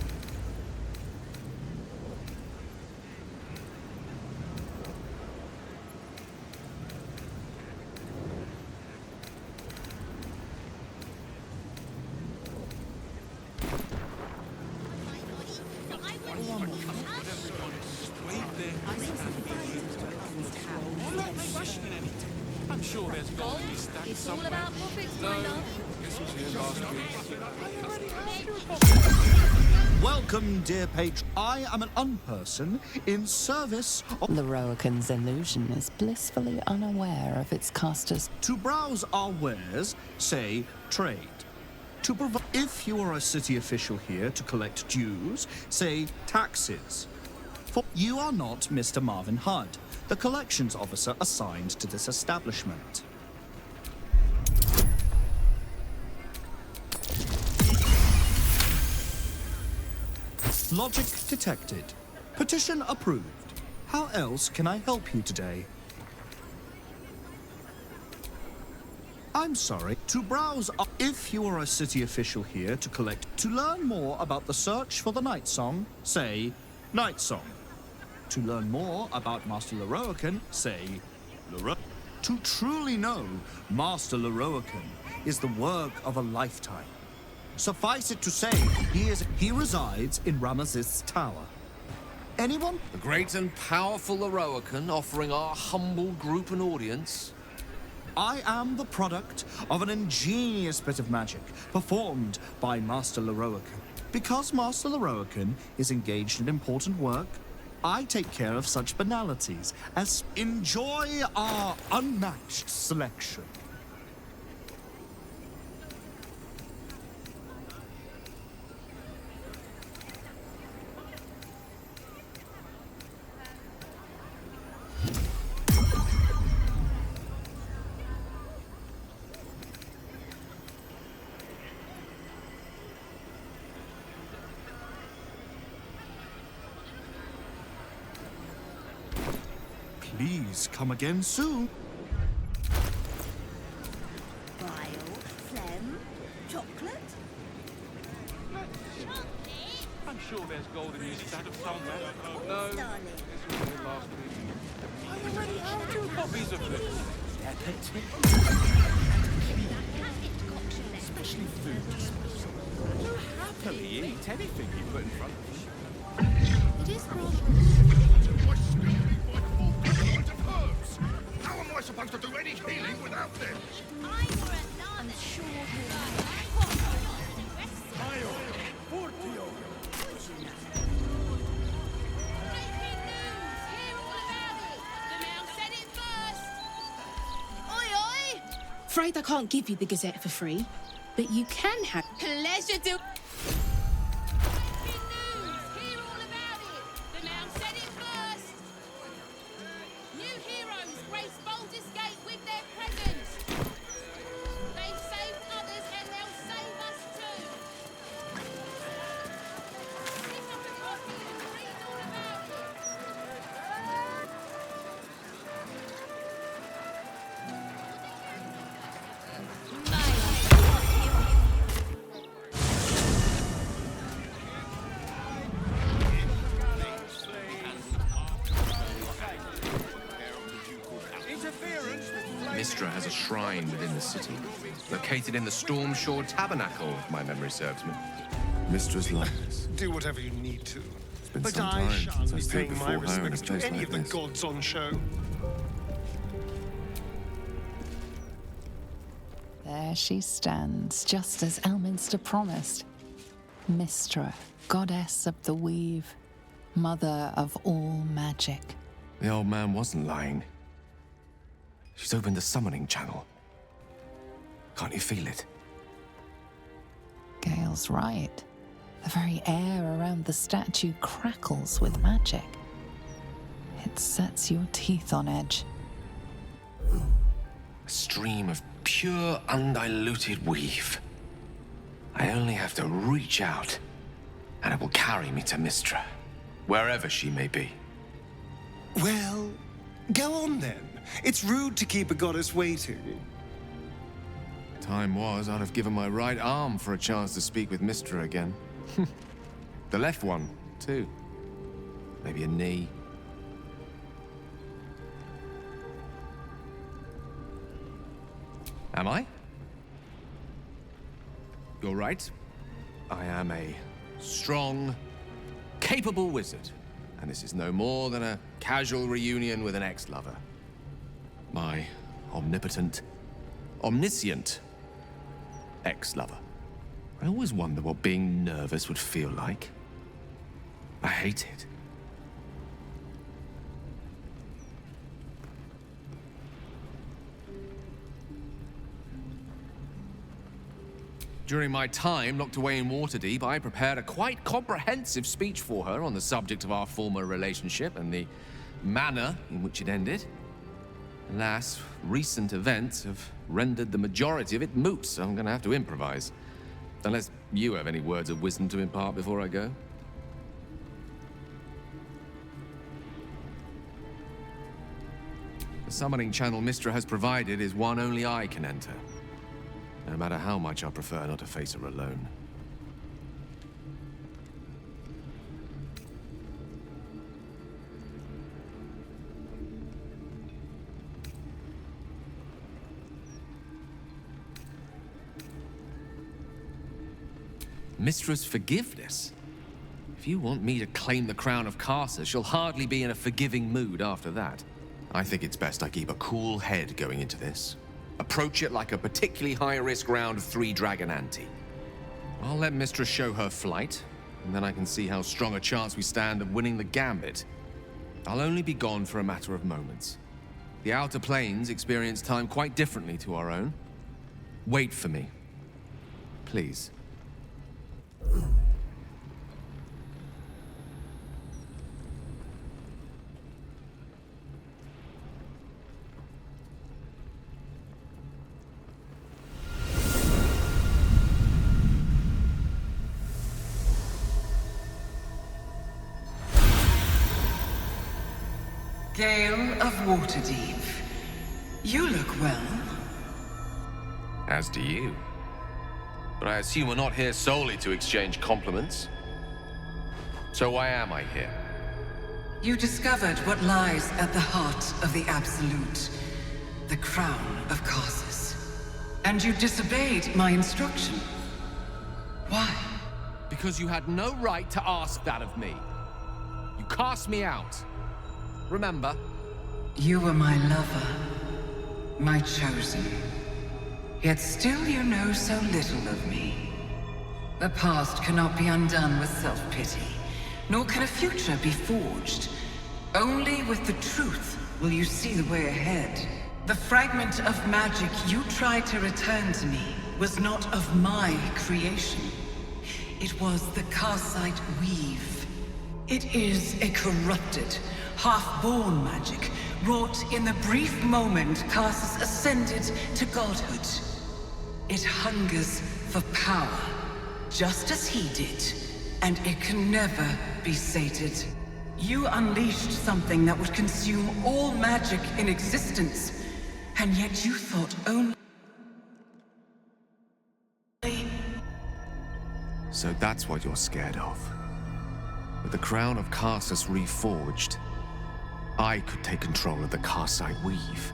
[SPEAKER 1] I'm sure there's gold in these stacks somewhere. No, this was here last week.
[SPEAKER 5] Well Welcome, dear patron. I am an unperson in service of...
[SPEAKER 6] Lorroakan's illusion is blissfully unaware of its caster's...
[SPEAKER 5] To browse our wares, say, trade. To provide... If you are a city official here to collect dues, say, taxes. For you are not Mr. Marvin Hudd, the collections officer assigned to this establishment. Logic detected. Petition approved. How else can I help you today? I'm sorry. To browse... If you are a city official here to collect... To learn more about the search for the Night Song, say, Night Song. To learn more about Master Lorroakan, say, To truly know Master Lorroakan is the work of a lifetime. Suffice it to say, he resides in Ramesses Tower. Anyone?
[SPEAKER 10] The great and powerful Lorroakan offering our humble group an audience.
[SPEAKER 5] I am the product of an ingenious bit of magic performed by Master Lorroakan. Because Master Lorroakan is engaged in important work, I take care of such banalities as enjoy our unmatched selection. Please come again soon.
[SPEAKER 2] Bile, phlegm, chocolate.
[SPEAKER 14] I'm sure there's gold in this stack somewhere. No, this was here last week. I already have 2 copies of this.
[SPEAKER 3] Especially food disposal.
[SPEAKER 14] They'll happily eat anything you put in front of them.
[SPEAKER 4] It is rather...
[SPEAKER 9] How am I supposed to do any healing without them?
[SPEAKER 2] I'm sure
[SPEAKER 15] Afraid I can't give you the Gazette for free, but you can have pleasure to.
[SPEAKER 16] Grace Baldurs Gate with their presence. They've saved others and they'll save us too. Pick up a copy and read all about
[SPEAKER 10] Mystra has a shrine within the city, located in the Storm Shore Tabernacle, if my memory serves me.
[SPEAKER 8] Mistra's likeness.
[SPEAKER 17] Do whatever you need to.
[SPEAKER 8] It's been
[SPEAKER 17] But
[SPEAKER 8] some
[SPEAKER 17] I
[SPEAKER 8] time
[SPEAKER 17] shan't
[SPEAKER 8] since I
[SPEAKER 17] be
[SPEAKER 8] stood
[SPEAKER 17] paying my
[SPEAKER 8] before her in a
[SPEAKER 17] respects to
[SPEAKER 8] place
[SPEAKER 17] any
[SPEAKER 8] like
[SPEAKER 17] of the
[SPEAKER 8] this.
[SPEAKER 17] gods on show.
[SPEAKER 6] There she stands, just as Elminster promised. Mystra, goddess of the weave, mother of all magic.
[SPEAKER 10] The old man wasn't lying. She's opened the summoning channel. Can't you feel it?
[SPEAKER 6] Gale's right. The very air around the statue crackles with magic. It sets your teeth on edge.
[SPEAKER 10] A stream of pure, undiluted weave. I only have to reach out, and it will carry me to Mystra, wherever she may be.
[SPEAKER 17] Well, go on then. It's rude to keep a goddess waiting.
[SPEAKER 10] Time was, I'd have given my right arm for a chance to speak with Mystra again. The left one, too. Maybe a knee. Am I? You're right. I am a strong, capable wizard. And this is no more than a casual reunion with an ex-lover. My omnipotent, omniscient ex-lover. I always wonder what being nervous would feel like. I hate it. During my time locked away in Waterdeep, I prepared a quite comprehensive speech for her on the subject of our former relationship and the manner in which it ended. Alas, recent events have rendered the majority of it moot, so I'm going to have to improvise. Unless you have any words of wisdom to impart before I go. The summoning channel Mystra has provided is one only I can enter. No matter how much I prefer not to face her alone. Mistra's forgiveness? If you want me to claim the crown of Karsus, she'll hardly be in a forgiving mood after that. I think it's best I keep a cool head going into this. Approach it like a particularly high-risk round of 3 Dragon Ante. I'll let Mystra show her flight, and then I can see how strong a chance we stand of winning the gambit. I'll only be gone for a matter of moments. The Outer Planes experience time quite differently to our own. Wait for me. Please.
[SPEAKER 18] Gale of Waterdeep. You look well.
[SPEAKER 10] As do you. But I assume we're not here solely to exchange compliments. So why am I here?
[SPEAKER 18] You discovered what lies at the heart of the Absolute, the crown of Karsus. And you disobeyed my instruction. Why?
[SPEAKER 10] Because you had no right to ask that of me. You cast me out. Remember?
[SPEAKER 18] You were my lover, my chosen. Yet still you know so little of me. The past cannot be undone with self-pity, nor can a future be forged. Only with the truth will you see the way ahead. The fragment of magic you tried to return to me was not of my creation. It was the Karsite Weave. It is a corrupted, half-born magic, wrought in the brief moment Karsus ascended to godhood. It hungers for power, just as he did, and it can never be sated. You unleashed something that would consume all magic in existence, and yet you thought only...
[SPEAKER 10] So that's what you're scared of. With the crown of Karsus reforged, I could take control of the Karsite Weave.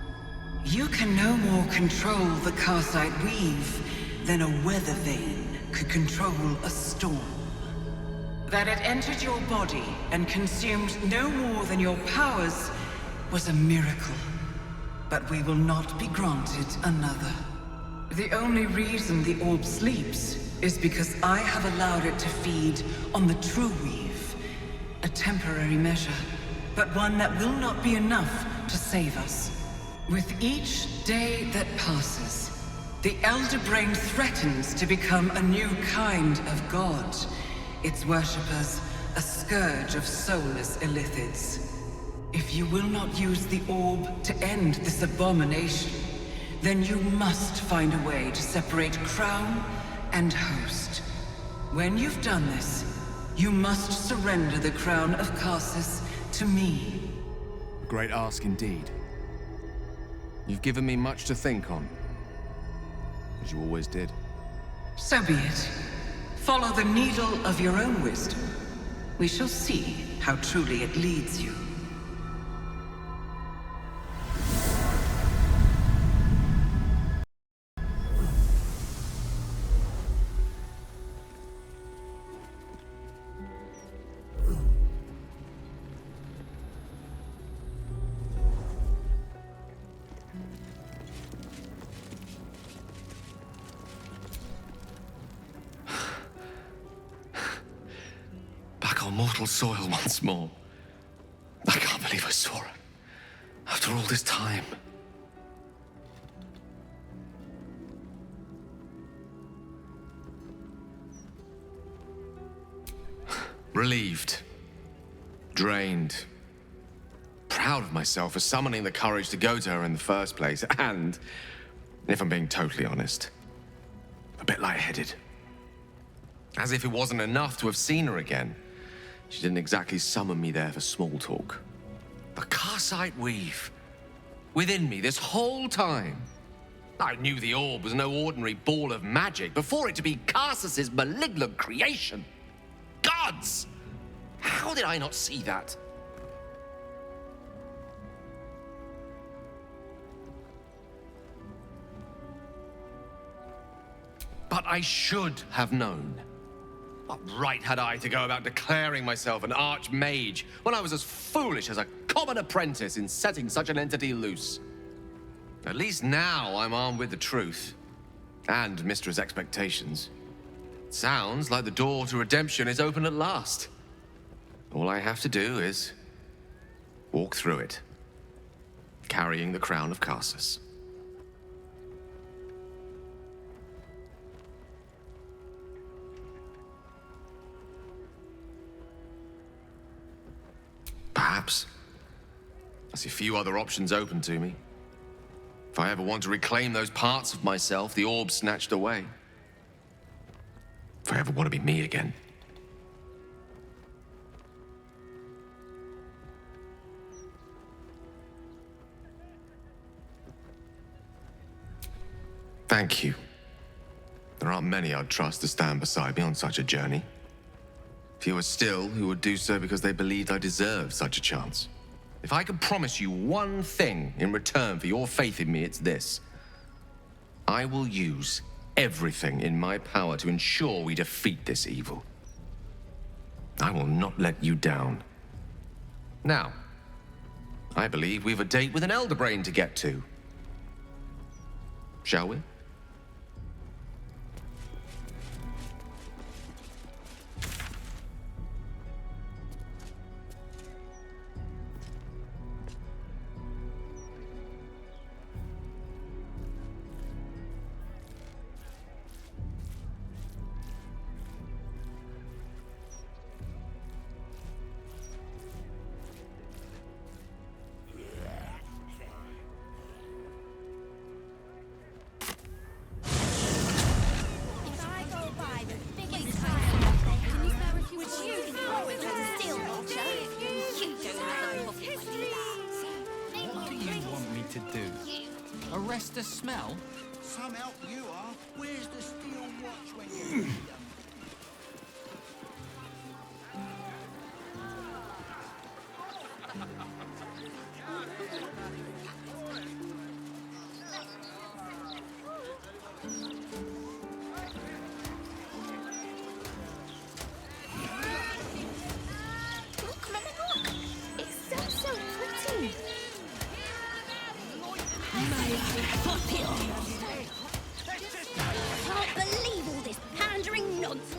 [SPEAKER 18] You can no more control the Karsite Weave than a weather vane could control a storm. That it entered your body and consumed no more than your powers was a miracle. But we will not be granted another. The only reason the orb sleeps is because I have allowed it to feed on the true weave. A temporary measure, but one that will not be enough to save us. With each day that passes, the Elder Brain threatens to become a new kind of god. Its worshippers, a scourge of soulless illithids. If you will not use the orb to end this abomination, then you must find a way to separate crown and host. When you've done this, you must surrender the crown of Karsus to me.
[SPEAKER 10] A great ask indeed. You've given me much to think on, as you always did.
[SPEAKER 18] So be it. Follow the needle of your own wisdom. We shall see how truly it leads you.
[SPEAKER 10] back on mortal soil once more. I can't believe I saw her. After all this time. Relieved. Drained. Proud of myself for summoning the courage to go to her in the first place. And, if I'm being totally honest, a bit lightheaded. As if it wasn't enough to have seen her again. She didn't exactly summon me there for small talk. The Karsite weave. Within me this whole time. I knew the orb was no ordinary ball of magic before it to be Karsus's malignant creation. Gods! How did I not see that? But I should have known. What right had I to go about declaring myself an archmage when I was as foolish as a common apprentice in setting such an entity loose? At least now I'm armed with the truth. And Mistra's expectations. Sounds like the door to redemption is open at last. All I have to do is walk through it, carrying the crown of Karsus. Perhaps. I see few other options open to me. If I ever want to reclaim those parts of myself the orb snatched away. If I ever want to be me again. Thank you. There aren't many I'd trust to stand beside me on such a journey. Fewer still who would do so because they believed I deserved such a chance. If I could promise you one thing in return for your faith in me, it's this. I will use everything in my power to ensure we defeat this evil. I will not let you down. Now, I believe we've a date with an Elder Brain to get to. Shall we?
[SPEAKER 12] Arrest the smell?
[SPEAKER 19] Some help you are. Where's the steel watch when you need them?
[SPEAKER 16] Look, Mama, look! It's so pretty! Can't believe all this pandering nonsense.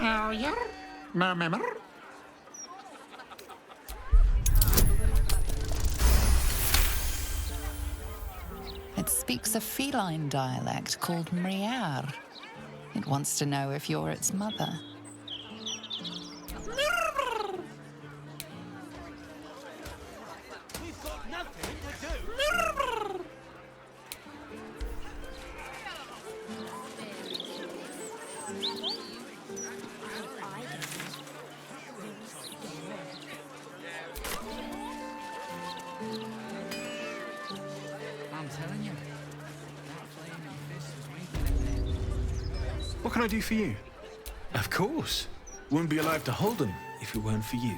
[SPEAKER 19] Oh, yeah? Remember?
[SPEAKER 6] It speaks a feline dialect called Mriar. It wants to know if you're its mother.
[SPEAKER 19] We've got nothing to do.
[SPEAKER 12] I'm telling you, that flaming fist was winking at me.
[SPEAKER 3] What can I do for you? Of course. Wouldn't be alive to hold them if it weren't for you.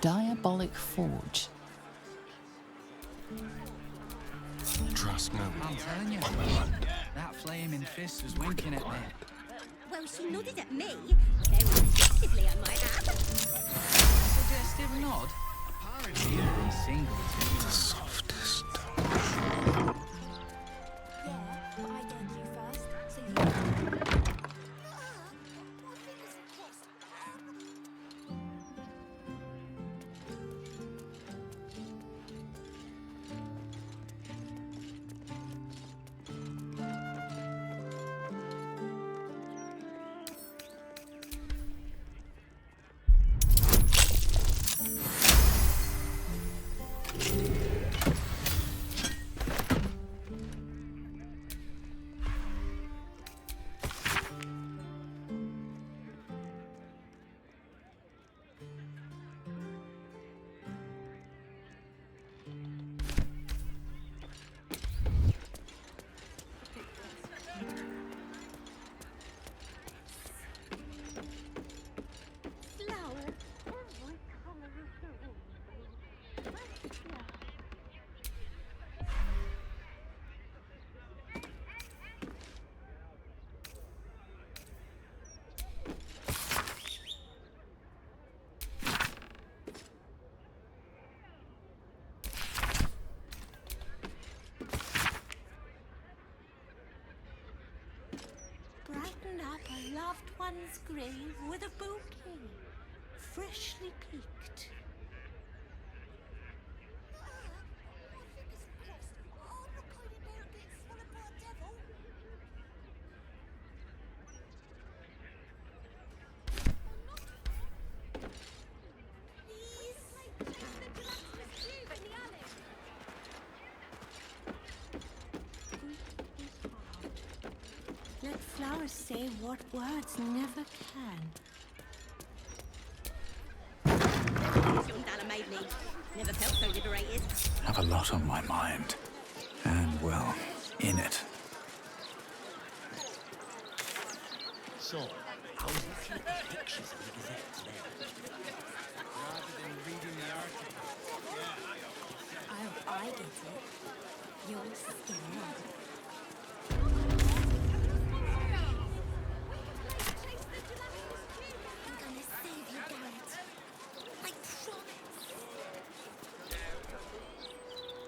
[SPEAKER 6] diabolic forge.
[SPEAKER 3] Trust no
[SPEAKER 20] I'm telling you, that flaming fist was winking at me.
[SPEAKER 16] Well, she nodded at me. Very suggestively, I might add.
[SPEAKER 20] Suggestive nod? Apparently, you've been single too long.
[SPEAKER 3] the softest.
[SPEAKER 16] Yeah, but I dared you first, so you... Brighten up a loved one's grave with a bouquet, freshly picked. Let flowers say what words never can. Young Dalla made me. Never felt so liberated.
[SPEAKER 3] Have a lot on my mind. And, well, in it.
[SPEAKER 19] So, how do you keep the pictures of the Gazette today? Rather than reading the article.
[SPEAKER 16] Oh, I get it. You're scared.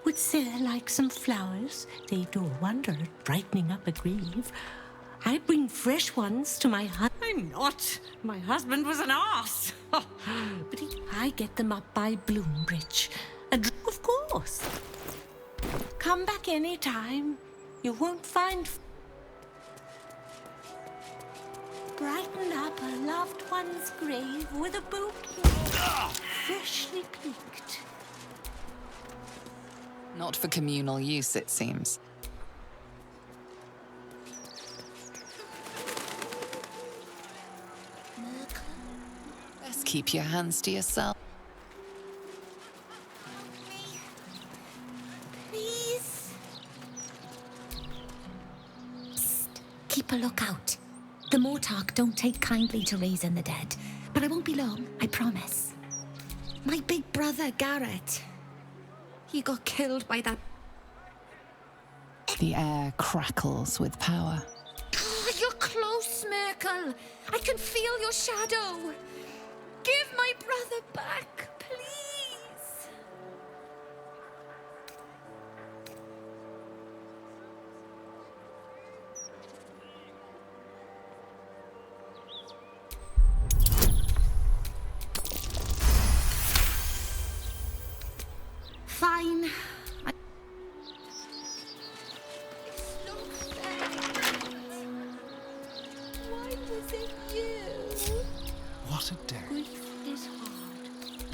[SPEAKER 16] Would Sarah like some flowers? They do a wonder at brightening up a grave. I bring fresh ones to my husband. I'm not. My husband was an arse. But I get them up by Bloombridge. Of course. Come back any time. You won't find... Brighten up a loved one's grave with a bouquet, freshly picked.
[SPEAKER 6] Not for communal use, it seems. Best keep your hands to yourself.
[SPEAKER 16] Please. Psst. Keep a lookout. The Mortark don't take kindly to raising the dead, but I won't be long, I promise. My big brother, Garrett. He got killed by that...
[SPEAKER 6] The air crackles with power.
[SPEAKER 16] You're close, Merkel. I can feel your shadow. Give my brother back, please. Fine. Why was it you?
[SPEAKER 3] What a day.
[SPEAKER 16] Grief is hard.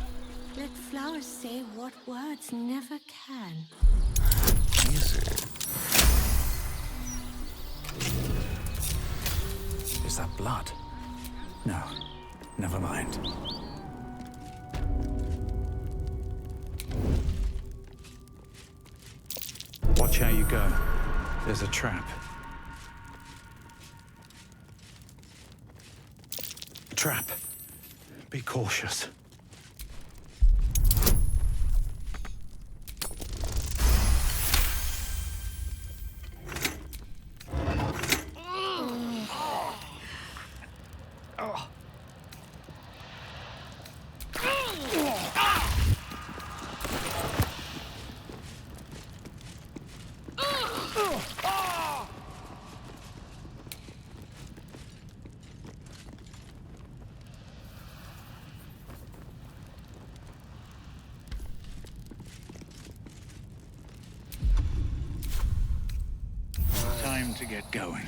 [SPEAKER 16] Let flowers say what words never can.
[SPEAKER 3] Easy. Is that blood? No, never mind. Watch how you go. There's a trap. Trap. Be cautious.
[SPEAKER 19] to get going.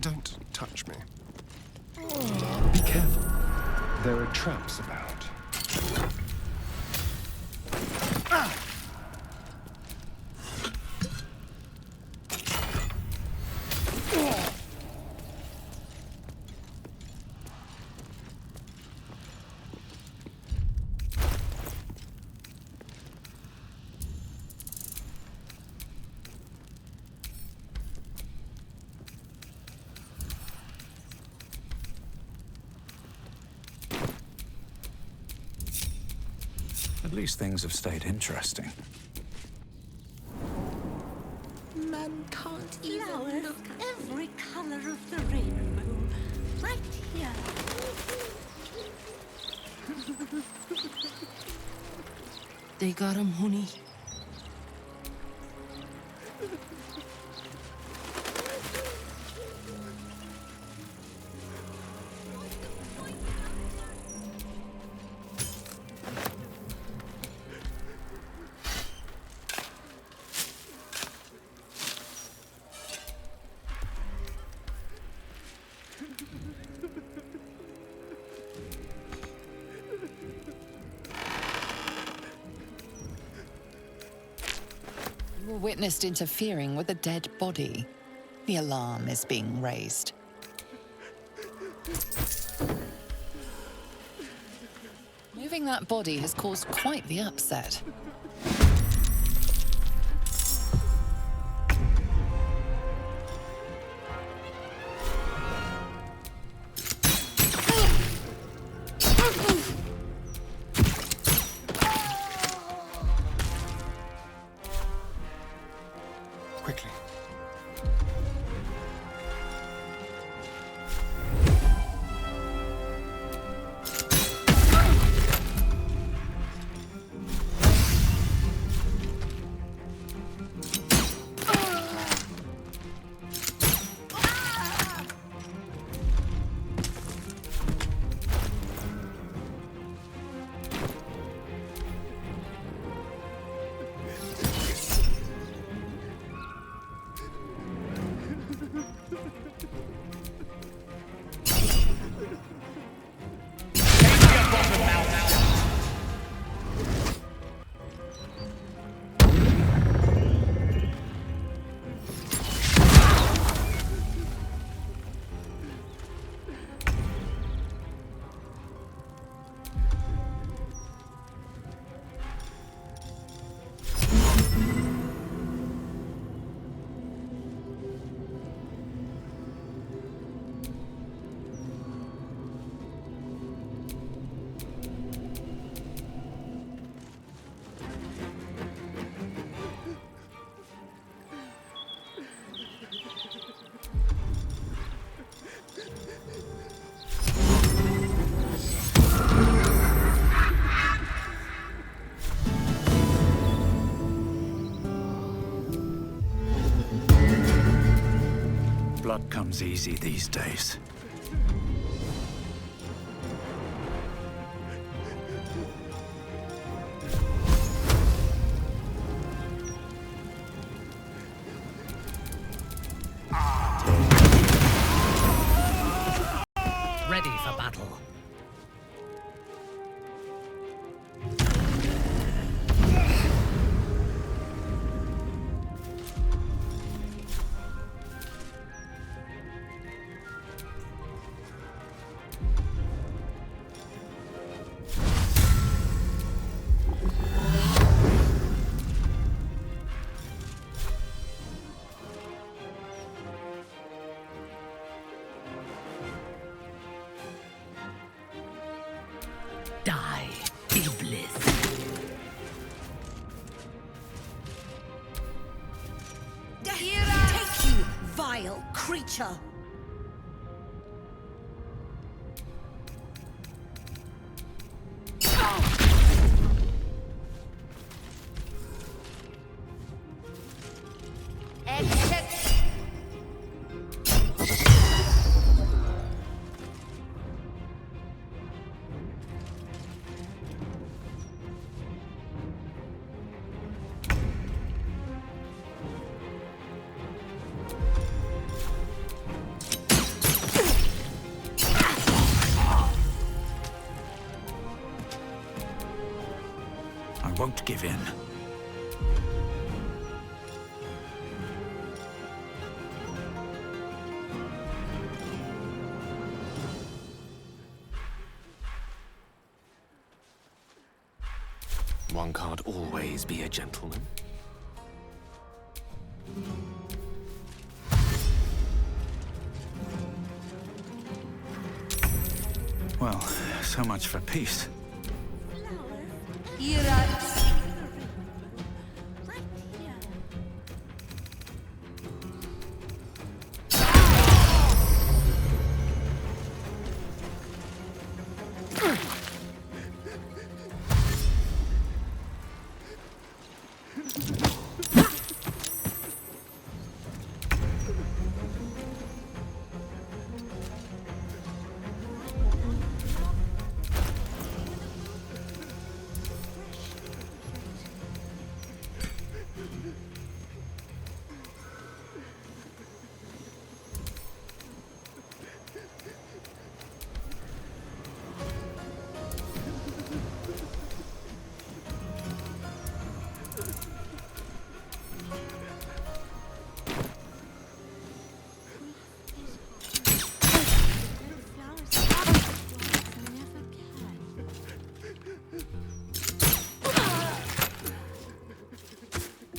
[SPEAKER 17] Don't touch me.
[SPEAKER 8] Be careful. There are traps about.
[SPEAKER 19] At least things have stayed interesting.
[SPEAKER 16] Man can't even look every color of the rainbow. Right here.
[SPEAKER 15] They got him, honey.
[SPEAKER 6] You were witnessed interfering with a dead body. The alarm is being raised. Moving that body has caused quite the upset.
[SPEAKER 17] Quickly.
[SPEAKER 3] comes easy these days.
[SPEAKER 11] Ready for battle. Die, Iblis.
[SPEAKER 2] Take you, vile creature!
[SPEAKER 3] I won't give in.
[SPEAKER 10] One can't always be a gentleman.
[SPEAKER 3] Well, so much for peace.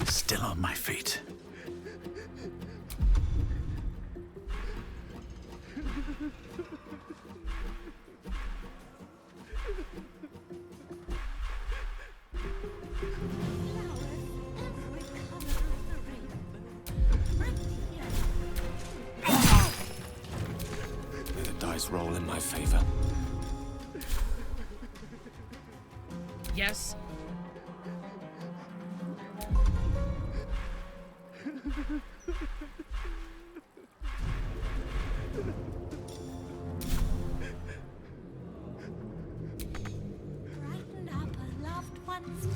[SPEAKER 3] Still on my feet.
[SPEAKER 10] May the dice roll in my favor.
[SPEAKER 11] Yes.
[SPEAKER 2] Brighten up a loved one's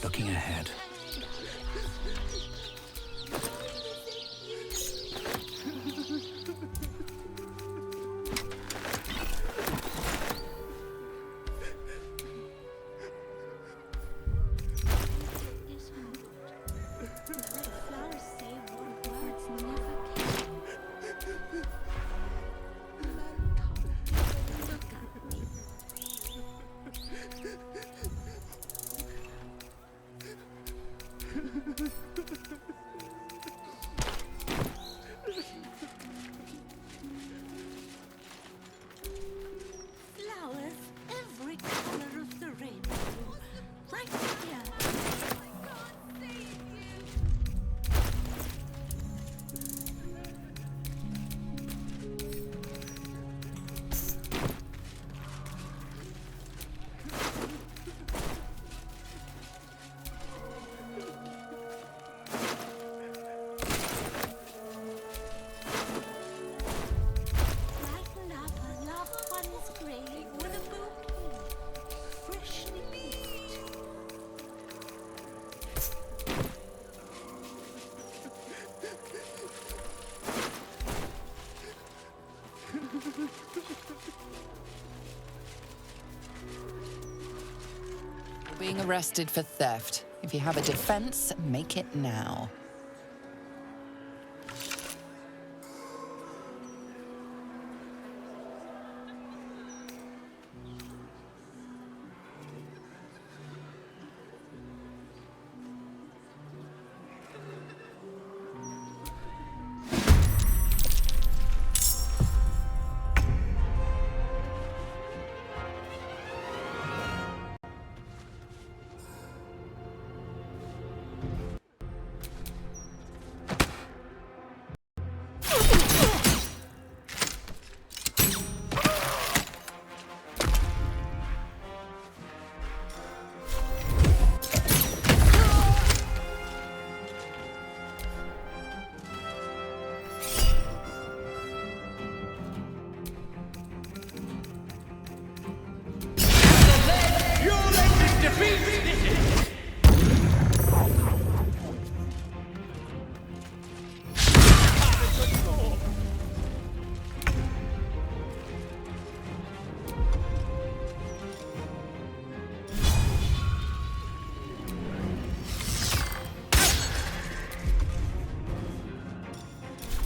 [SPEAKER 3] Looking ahead.
[SPEAKER 2] flowers, every color of the rainbow. Right here.
[SPEAKER 6] arrested for theft. If you have a defense, make it now.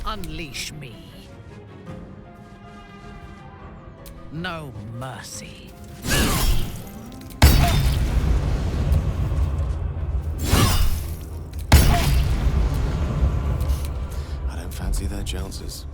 [SPEAKER 11] Unleash me. No mercy.
[SPEAKER 10] I don't fancy their chances.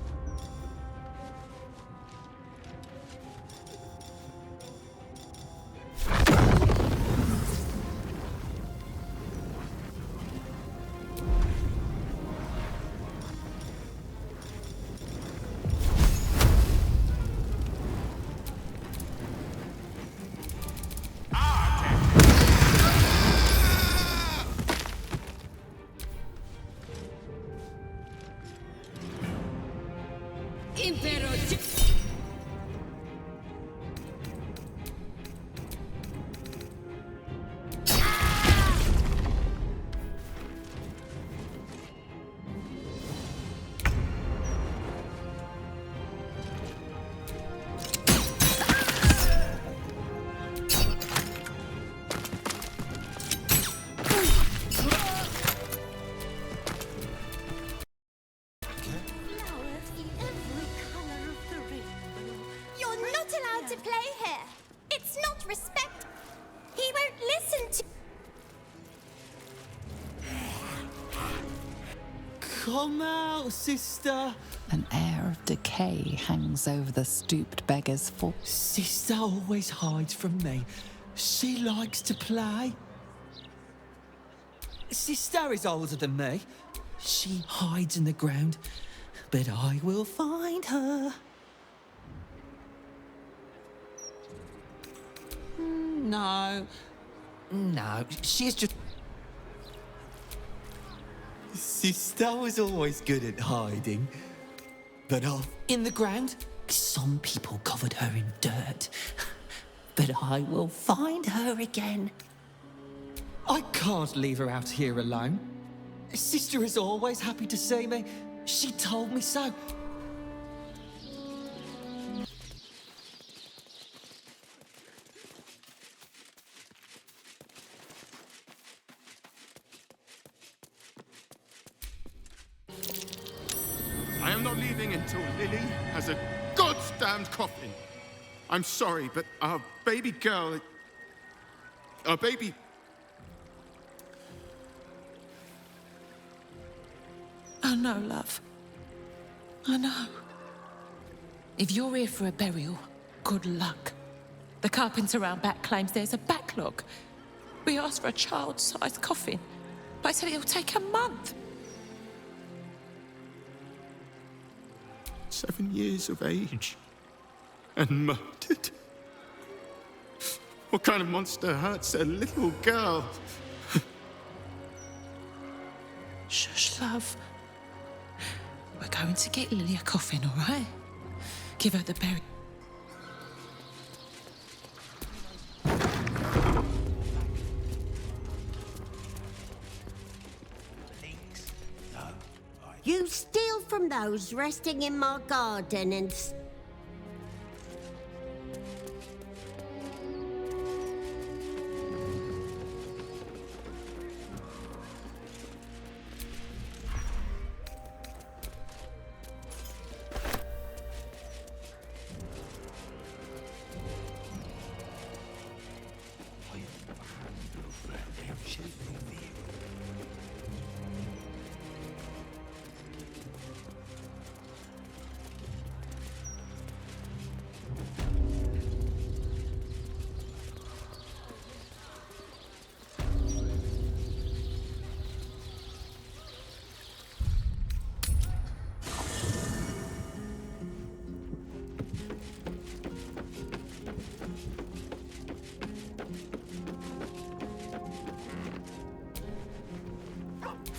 [SPEAKER 20] Come out, sister.
[SPEAKER 6] An air of decay hangs over the stooped beggar's form.
[SPEAKER 20] Sister always hides from me. She likes to play. Sister is older than me. She hides in the ground, but I will find her. No. No, she's just... Sister was always good at hiding. But off in the ground, some people covered her in dirt. But I will find her again. I can't leave her out here alone. Sister is always happy to see me. She told me so.
[SPEAKER 21] I am not leaving until Lily has a goddamned coffin. I'm sorry, but our baby girl... Our baby...
[SPEAKER 6] Oh no, love. I know. If you're here for a burial, good luck. The carpenter around back claims there's a backlog. We asked for a child-sized coffin, but I said it'll take a month.
[SPEAKER 21] 7 years of age. And murdered. What kind of monster hurts a little girl?
[SPEAKER 6] Shush, love. We're going to get Lily a coffin, all right? Give her the berry.
[SPEAKER 22] You steal from those resting in my garden and...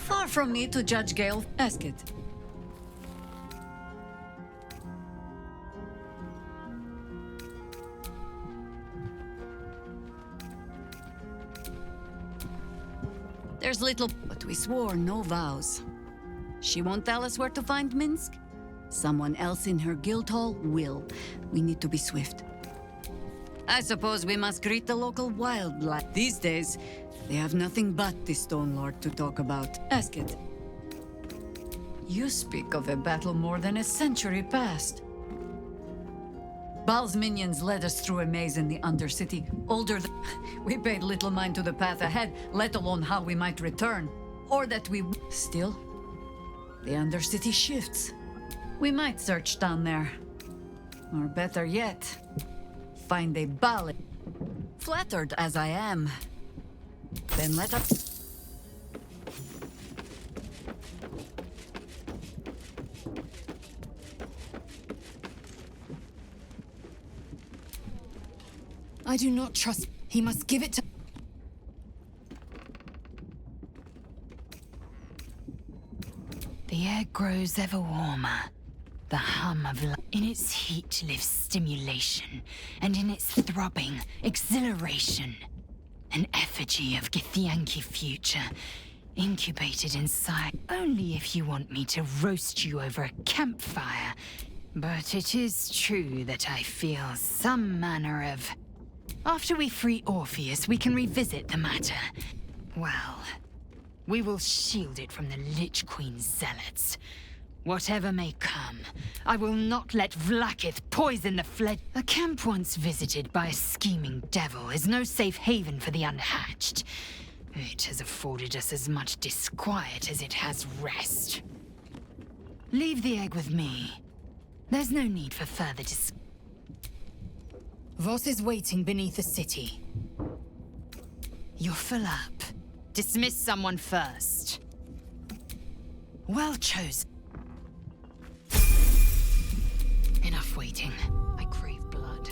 [SPEAKER 11] Far from me to judge Gale. Ask it. There's little, but we swore no vows. She won't tell us where to find Minsk. Someone else in her guild hall will. We need to be swift. I suppose we must greet the local wildlife. These days, they have nothing but the Stone Lord to talk about. Ask it. You speak of a battle more than a century past. Baal's minions led us through a maze in the Undercity, older than... We paid little mind to the path ahead, let alone how we might return. Or that we... Still, the Undercity shifts. We might search down there. Or better yet, find a Baal. Flattered as I am, then let us... I do not trust. He must give it to...
[SPEAKER 6] The air grows ever warmer. The hum of life. In its heat lives stimulation, and in its throbbing, exhilaration. An effigy of Githyanki future, incubated inside. Only if you want me to roast you over a campfire. But it is true that I feel some manner of... After we free Orpheus, we can revisit the matter. Well, we will shield it from the Lich Queen's zealots. Whatever may come, I will not let Vlaakith poison the fled. A camp once visited by a scheming devil is no safe haven for the unhatched. It has afforded us as much disquiet as it has rest. Leave the egg with me. There's no need for further discussion. Voss is waiting beneath the city. You're full up. Dismiss someone first. Well chosen. Enough waiting. I crave blood.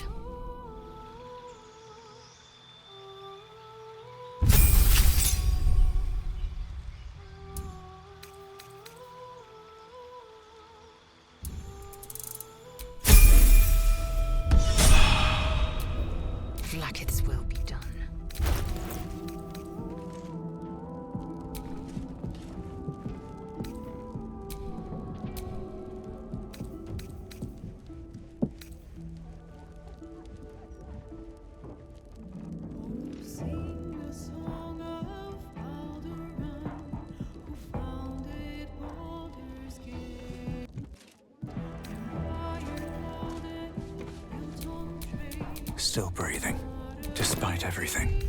[SPEAKER 6] Vlaakith's will be done.
[SPEAKER 3] Still breathing, despite everything.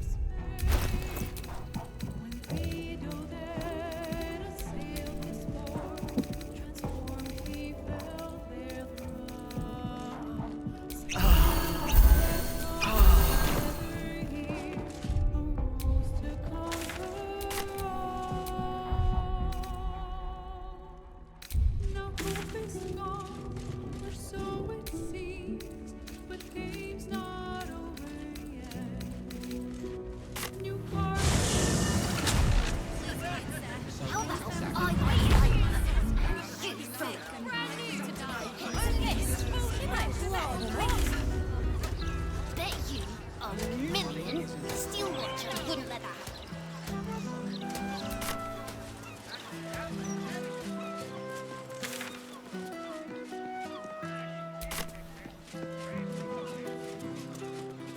[SPEAKER 22] Bet you $1,000,000 Steel Watcher wouldn't let that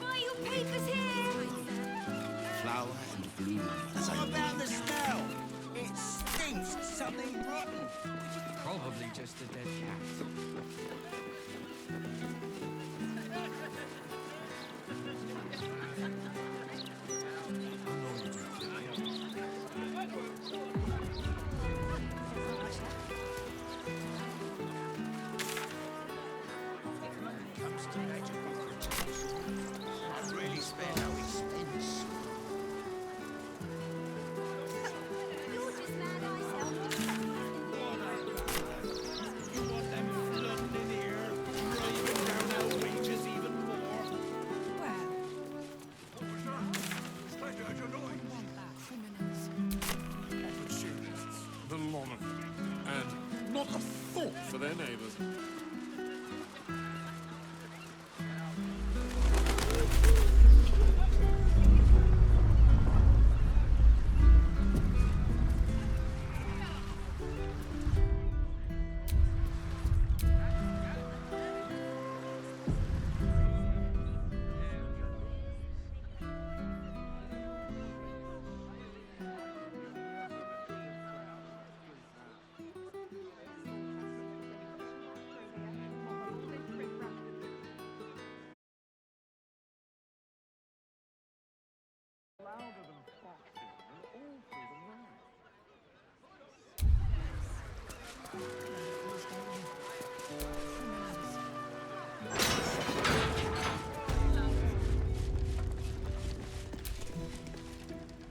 [SPEAKER 7] Buy your papers here!
[SPEAKER 19] Flower and bloom. What about the smell? It stinks something rotten. Probably just a dead cat. Really spend how he spends.
[SPEAKER 14] their neighbours.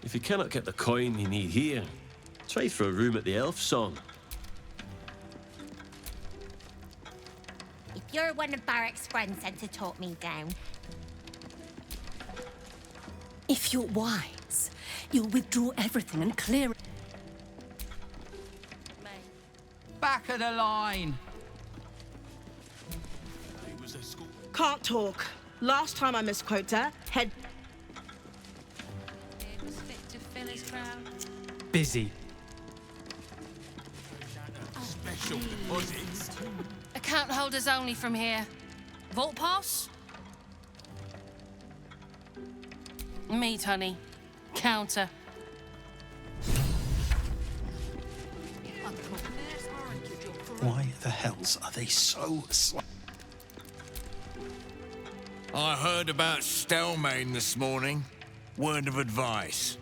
[SPEAKER 7] If you cannot get the coin you need here, try for a room at the Elf Song.
[SPEAKER 22] If you're one of Barak's friends sent to talk me down,
[SPEAKER 16] If you're wise, you'll withdraw everything and clear it.
[SPEAKER 19] Back of the line.
[SPEAKER 13] Can't talk. Last time I misquoted her, head.
[SPEAKER 12] Busy.
[SPEAKER 14] Special deposits.
[SPEAKER 23] Account holders only from here. Vault pass? Meat, honey. Counter.
[SPEAKER 17] Why the hells are they so slow?
[SPEAKER 19] I heard about Stelmane this morning. Word of advice.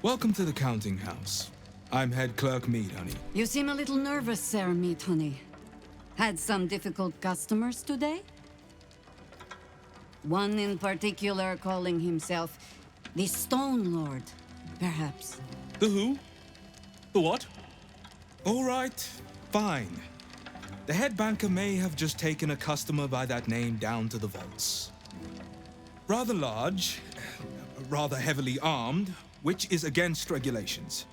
[SPEAKER 1] Welcome to the counting house. I'm head clerk Mead, honey.
[SPEAKER 11] You seem a little nervous, Sir Meat Honey. Had some difficult customers today? One in particular calling himself the Stone Lord, perhaps.
[SPEAKER 1] The who? The what? All right, fine. The head banker may have just taken a customer by that name down to the vaults. Rather large, rather heavily armed, which is against regulations.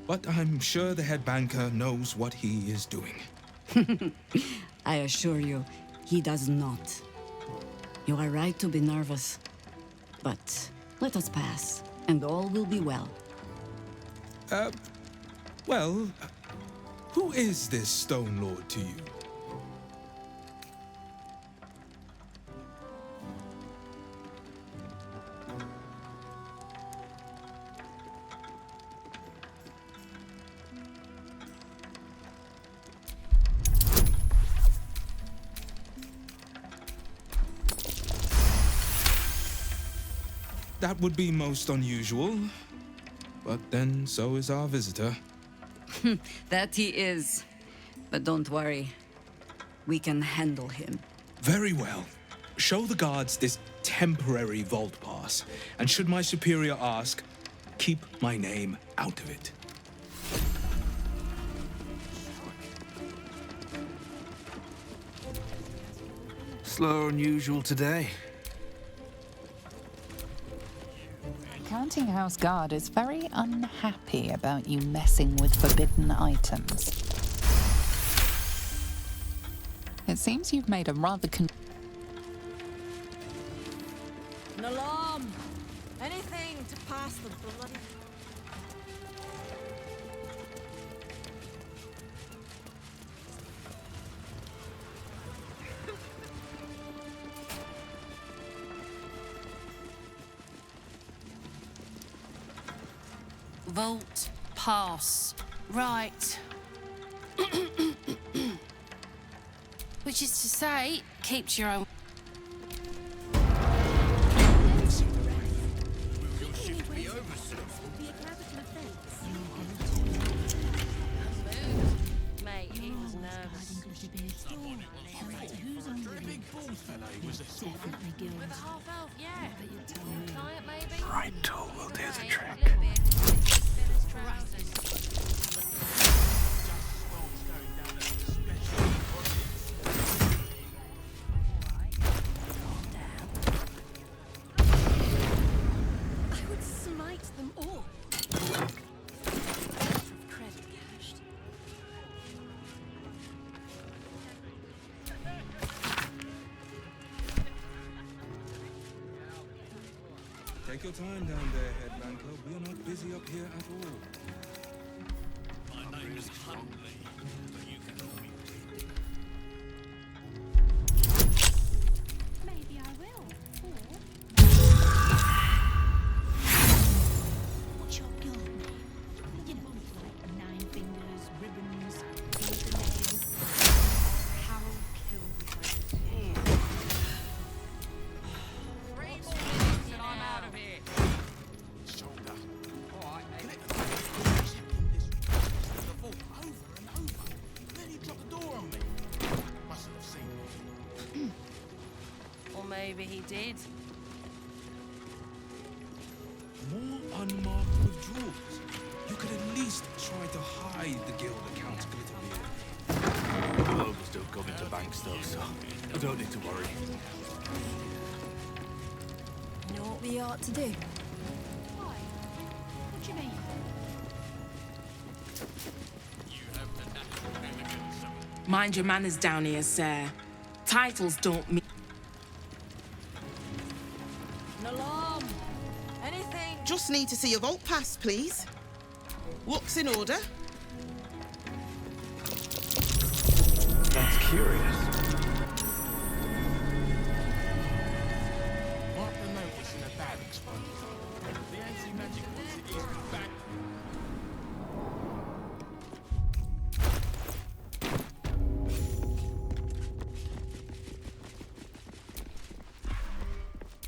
[SPEAKER 1] But I'm sure the head banker knows what he is doing.
[SPEAKER 11] I assure you, he does not. You are right to be nervous. But let us pass, and all will be well.
[SPEAKER 1] Well, who is this Stone Lord to you? That would be most unusual. But then so is our visitor.
[SPEAKER 11] That he is. But don't worry. We can handle him.
[SPEAKER 1] Very well. Show the guards this temporary vault pass. And should my superior ask, keep my name out of it.
[SPEAKER 19] Slower than usual today.
[SPEAKER 6] Counting House Guard is very unhappy about you messing with forbidden items. It seems you've made a rather
[SPEAKER 13] An alarm! Anything to pass the bloody...
[SPEAKER 23] Vault pass. Right. Which is to say, keep to your own. Mate, he was nervous. With a half elf, yeah. Client, maybe?
[SPEAKER 17] Right tool will do the trick.
[SPEAKER 13] I would smite them all. Credit.
[SPEAKER 4] Take your time down there, headbanker. We're not busy up here at all.
[SPEAKER 14] My name is Huntley, but you can call me Pete.
[SPEAKER 22] Maybe I will. Or... What's your guild name? You know, like Nine Fingers, Ribbons, Fingernail, Harold Kilby.
[SPEAKER 14] And I'm out of here. Shoulder. Alright, the vault over and over. Then he dropped the door on me. Mustn't have seen me.
[SPEAKER 23] Or maybe he did.
[SPEAKER 4] More unmarked withdrawals. You could at least try to hide the guild account a little bit.
[SPEAKER 3] Clover's still coming to banks though, so I don't need to worry.
[SPEAKER 13] You know what we ought to do?
[SPEAKER 22] Why? What do you mean?
[SPEAKER 5] Mind your manners down here, sir. Titles don't mean...
[SPEAKER 13] An alarm! Anything?
[SPEAKER 9] Just need to see your vault pass, please. Looks in order.
[SPEAKER 3] That's curious.
[SPEAKER 14] Mark the notice in the bag exposed. The anti-magic was is back.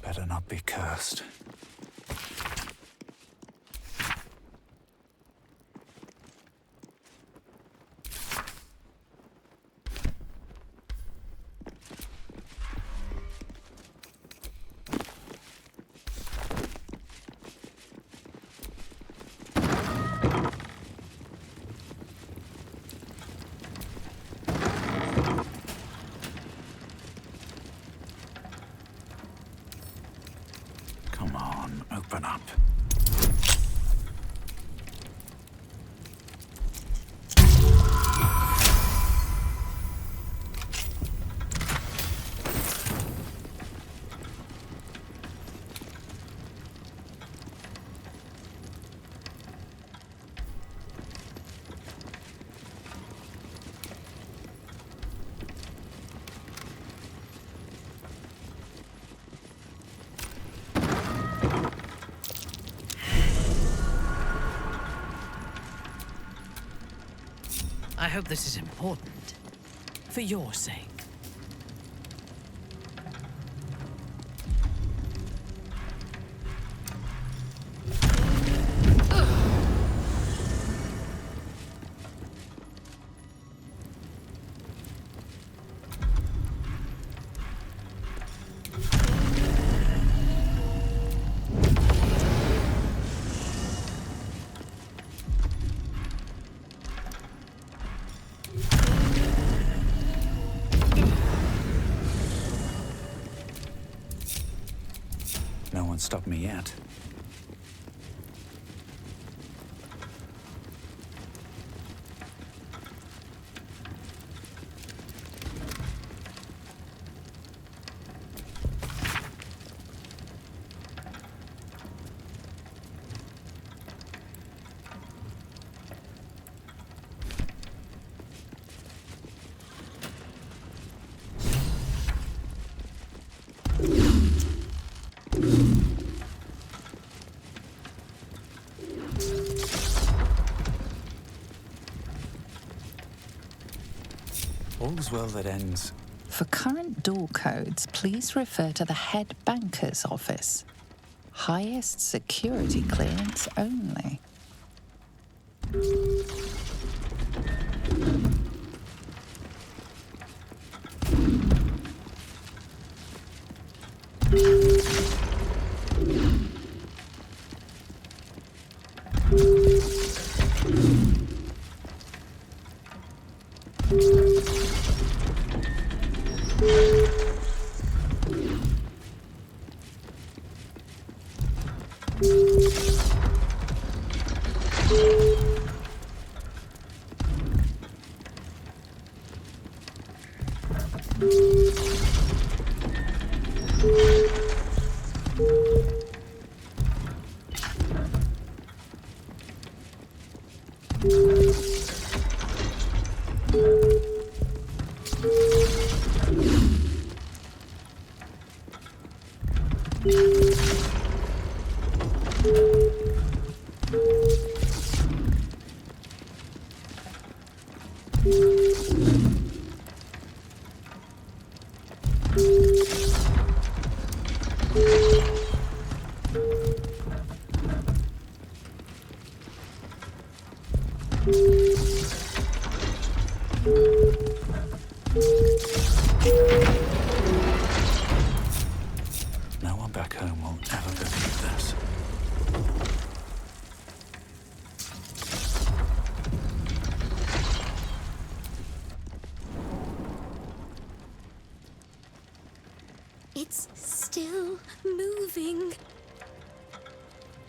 [SPEAKER 3] Better not be cursed. Come on, open up.
[SPEAKER 24] I hope this is important. For your sake.
[SPEAKER 3] No one stopped me yet. All's well that ends.
[SPEAKER 6] For current door codes, please refer to the head banker's office. Highest security clearance only.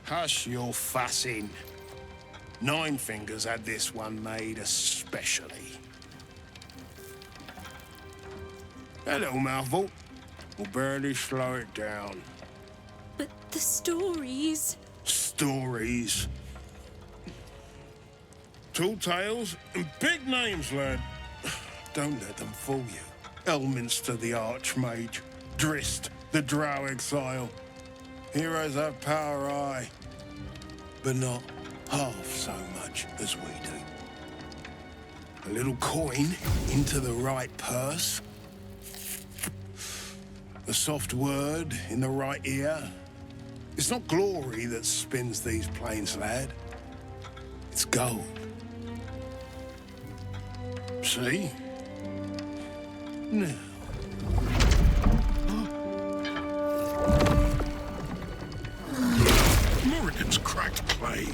[SPEAKER 2] Hush your fussing. Nine Fingers had this one made especially. Hello, mouthful. We'll barely slow it down.
[SPEAKER 13] But the stories...
[SPEAKER 2] Stories. Tall tales and big names, lad. Don't let them fool you. Elminster the Archmage. Drist the Drow Exile. Heroes have power, aye, but not half so much as we do. A little coin into the right purse. A soft word in the right ear. It's not glory that spins these plains, lad. It's gold. See? Now. Morrigan's cracked clay.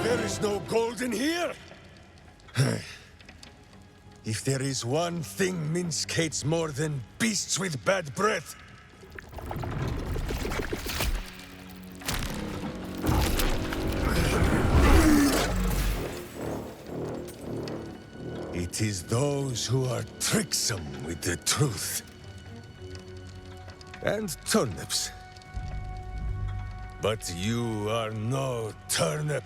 [SPEAKER 8] There is no gold in here! If there is one thing Minsk hates more than beasts with bad breath, it is those who are tricksome with the truth. And turnips. But you are no turnip.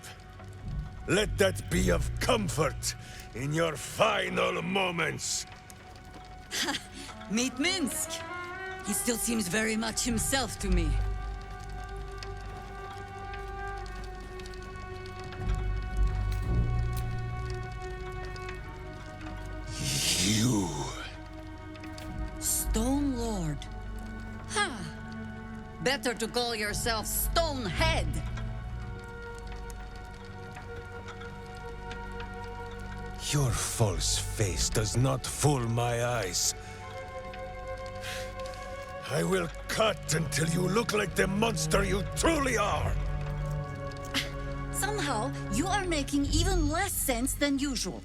[SPEAKER 8] Let that be of comfort in your final moments.
[SPEAKER 11] Meet Minsk. He still seems very much himself to me.
[SPEAKER 8] You.
[SPEAKER 11] Stone Lord. Ha! Better to call yourself Stonehead.
[SPEAKER 8] Your false face does not fool my eyes. I will cut until you look like the monster you truly are.
[SPEAKER 11] Somehow, you are making even less sense than usual.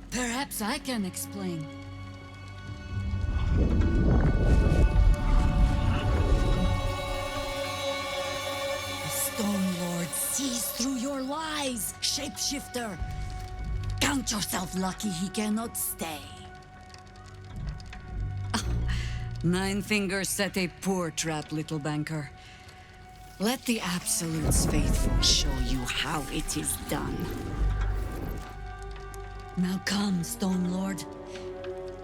[SPEAKER 11] Perhaps I can explain. The Stone Lord sees through your lies, shapeshifter. Count yourself lucky he cannot stay. Nine Fingers set a poor trap, little banker. Let the Absolute's faithful show you how it is done. Now come, Stone Lord.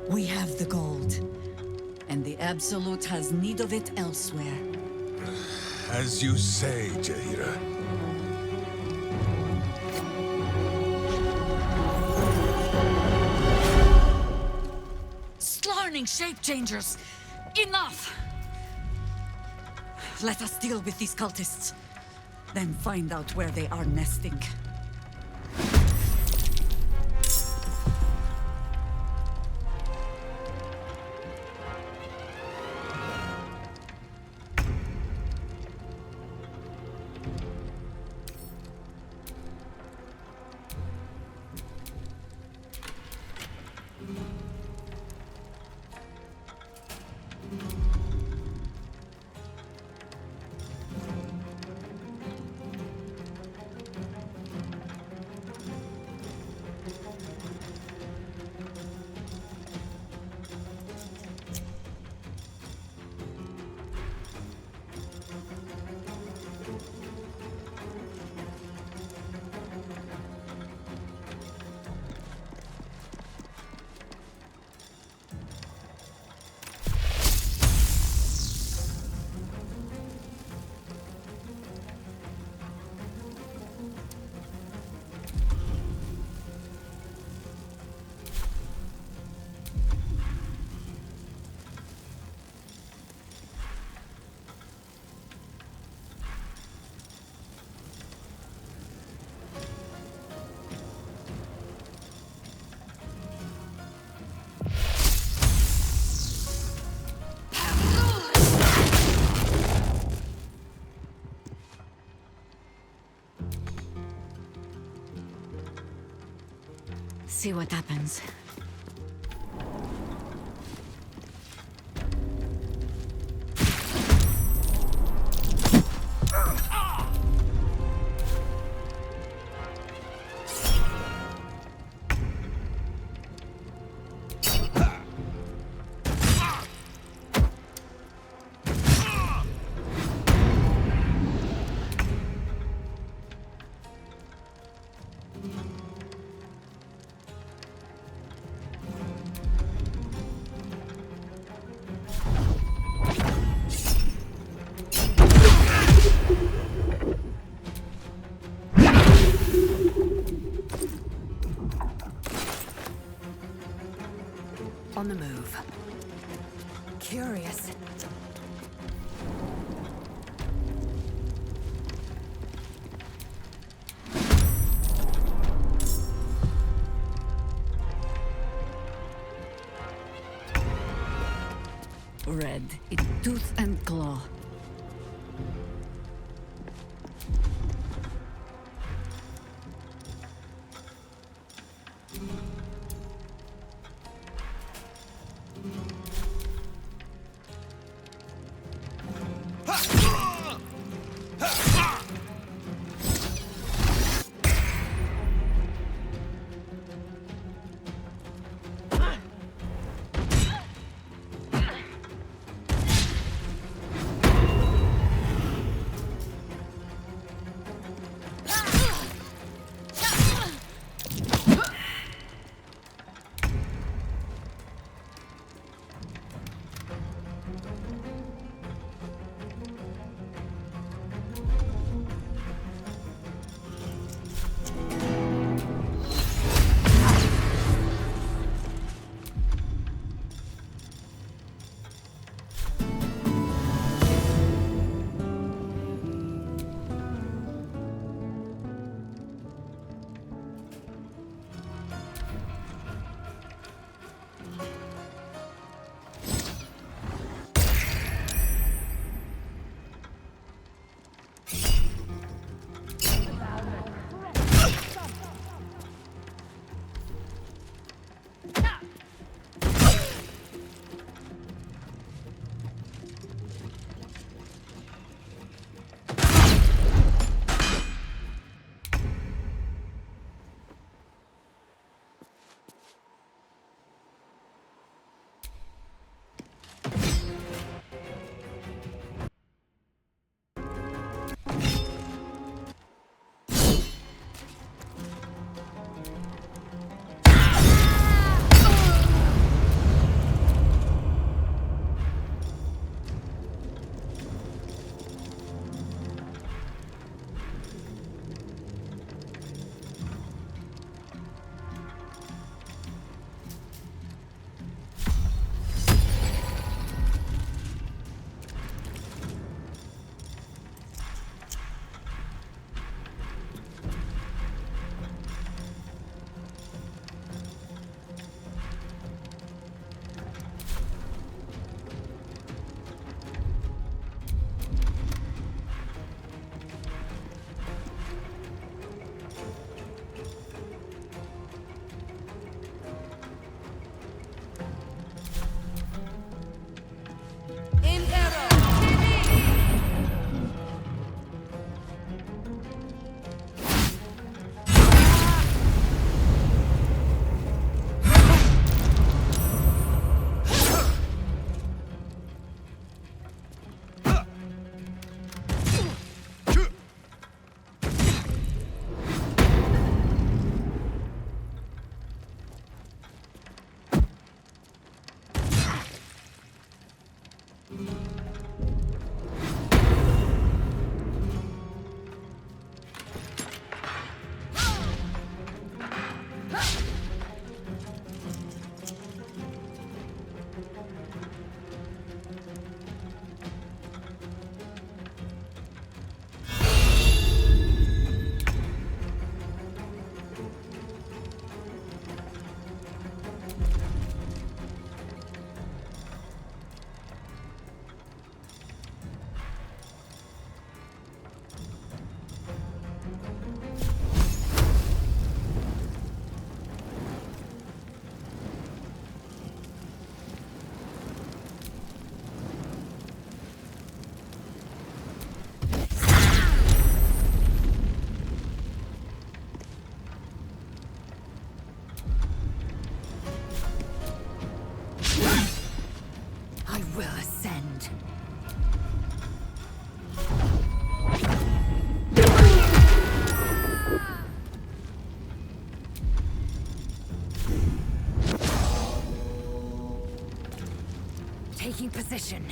[SPEAKER 11] We have the gold, and the Absolute has need of it elsewhere.
[SPEAKER 8] As you say, Jaheira.
[SPEAKER 11] Slarning shape-changers! Enough! Let us deal with these cultists, then find out where they are nesting. see what happens.
[SPEAKER 24] On the move.
[SPEAKER 13] Curious.
[SPEAKER 11] Red in tooth and claw.
[SPEAKER 13] will ascend. Taking position.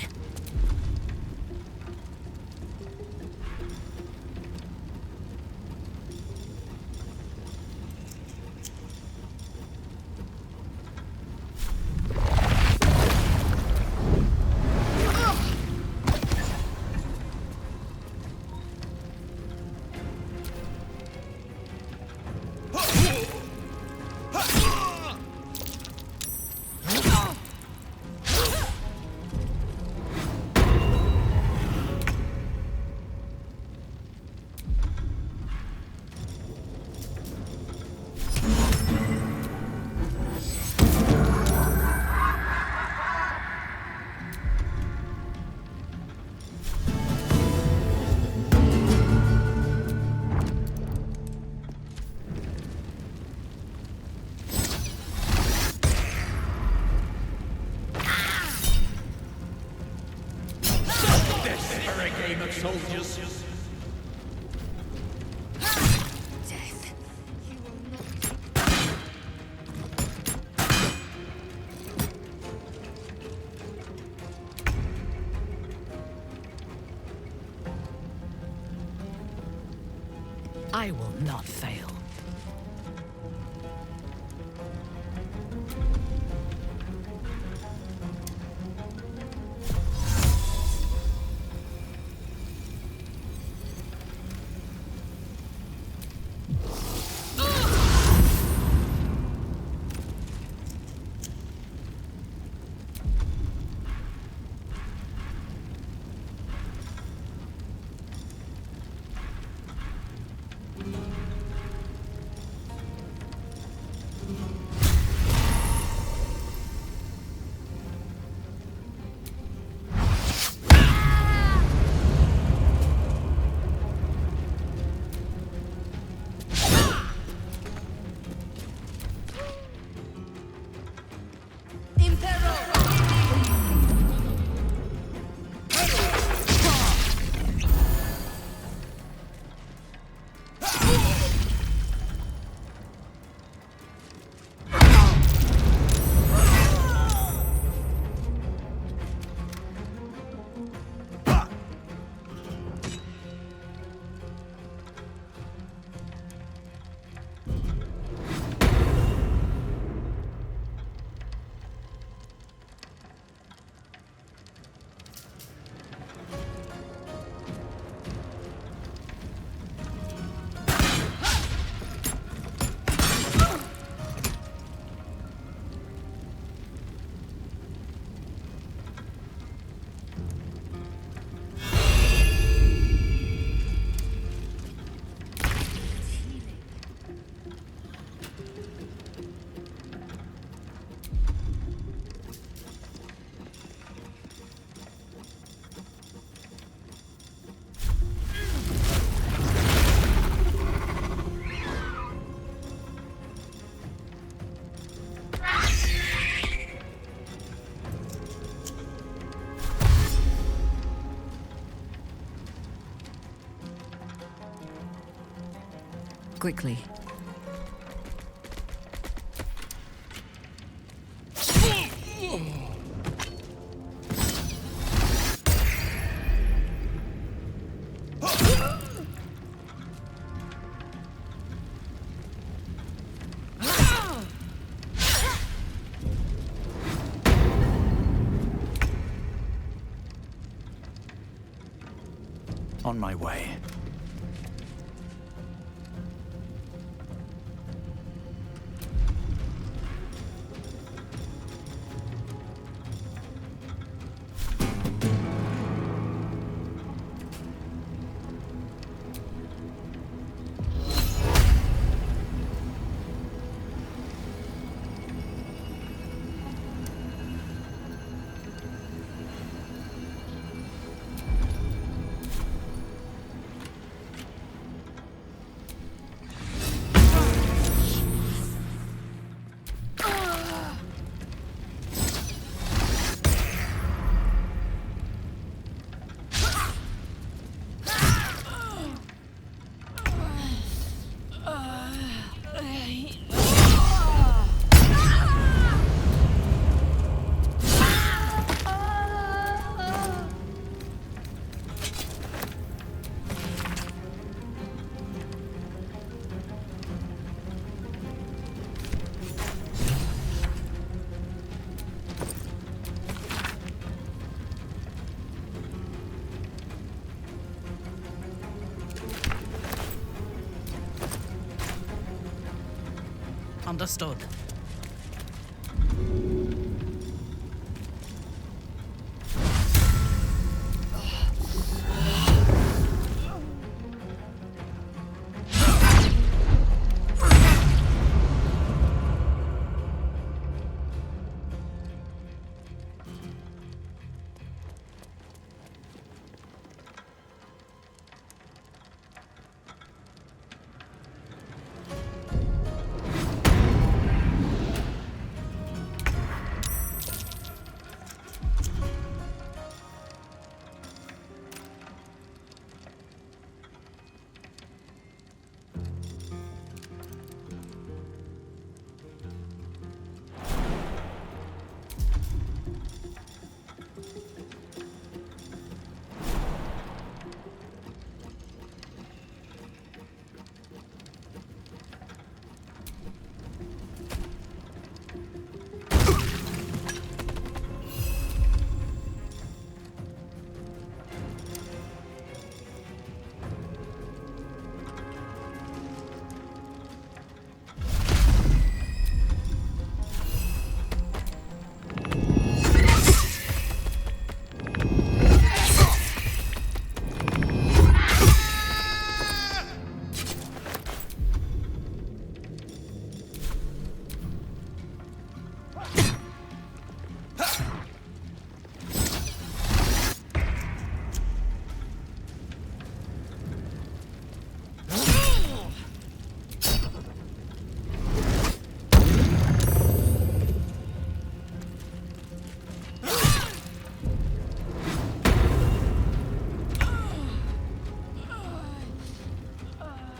[SPEAKER 10] Soldiers.
[SPEAKER 13] Death. You will not.
[SPEAKER 24] I will not fail.
[SPEAKER 11] Quickly.
[SPEAKER 3] On my way.
[SPEAKER 24] Understood.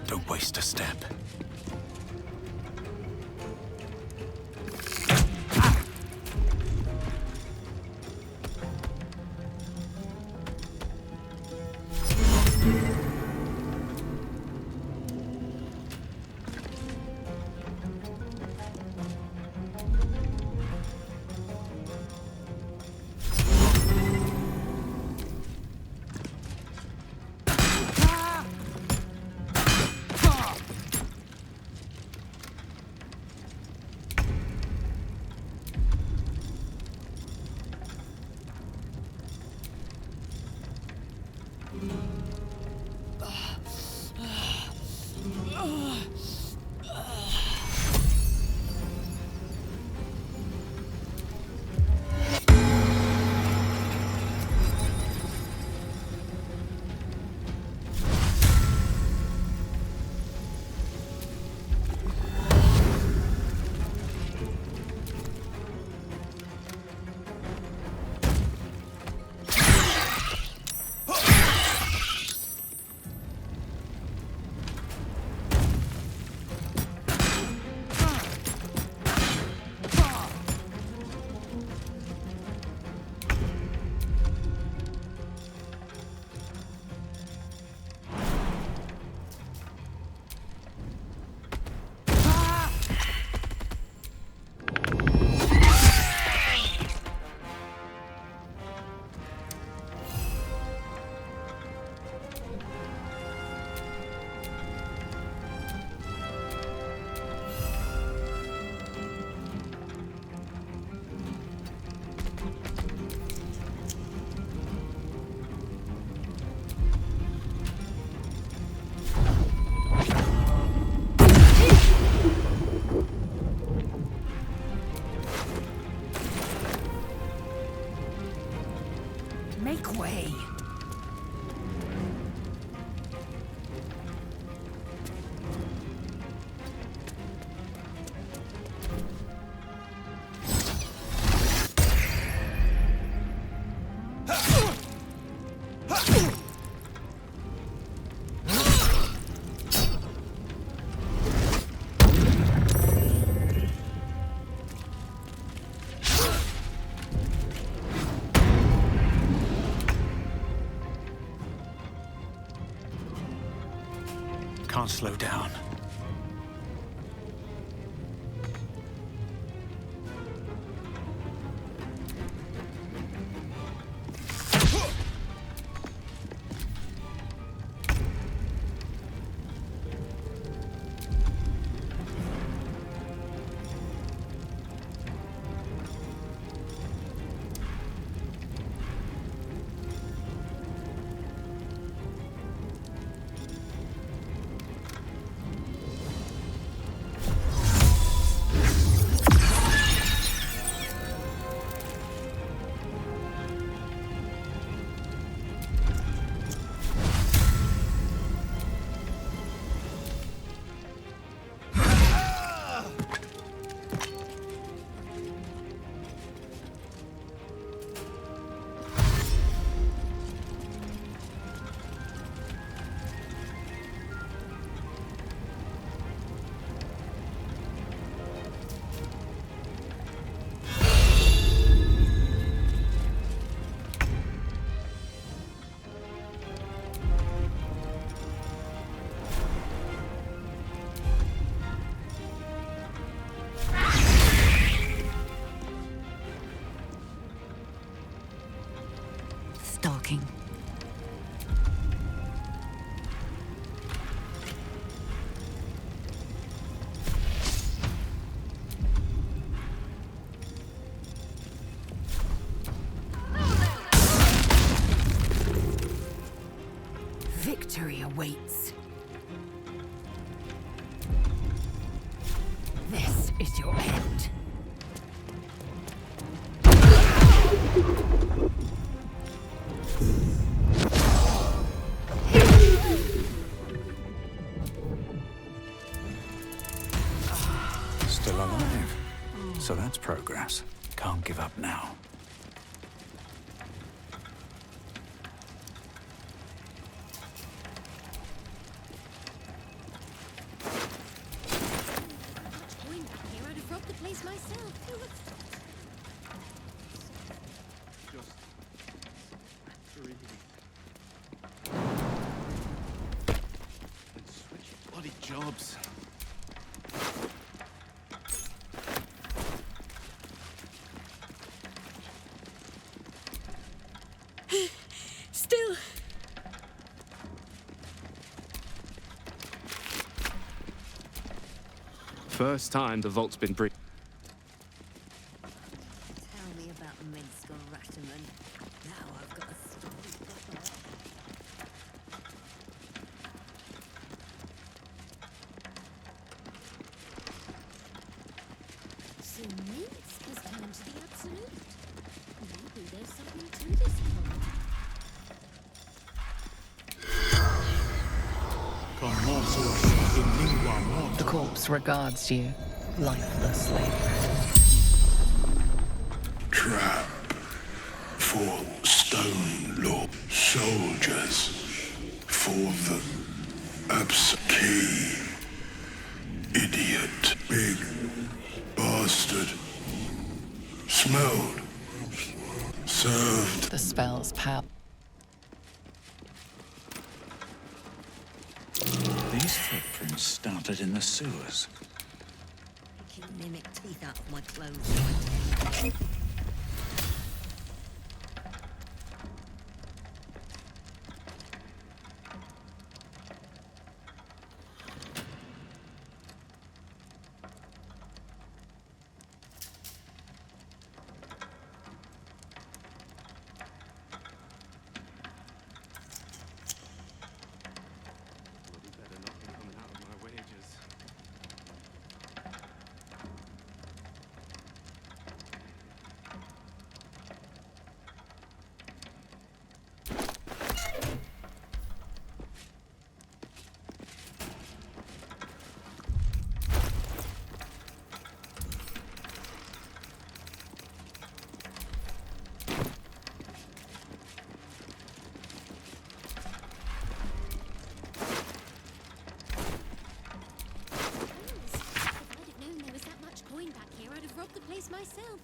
[SPEAKER 3] Don't waste a step.
[SPEAKER 24] Make way.
[SPEAKER 3] Can't slow down.
[SPEAKER 11] stalking. Victory awaits. This is your end.
[SPEAKER 10] Still alive. So that's progress. Can't give up now.
[SPEAKER 14] Bloody jobs.
[SPEAKER 13] Still.
[SPEAKER 15] First time the vault's been breached.
[SPEAKER 18] Tell me about Minsk or Ratterman. Now I've got a story.
[SPEAKER 22] So Minsk has turned to the absolute. Maybe there's something to this one.
[SPEAKER 6] The corpse regards you lifelessly.
[SPEAKER 2] Trap for stone lord soldiers for the key. Idiot. Big bastard. Smelled. Served.
[SPEAKER 6] The spell's power.
[SPEAKER 10] These footprints started in the sewers.
[SPEAKER 18] You can mimic teeth out of my clothes.
[SPEAKER 14] Better not be coming out of my wages.
[SPEAKER 22] Robbed the place myself.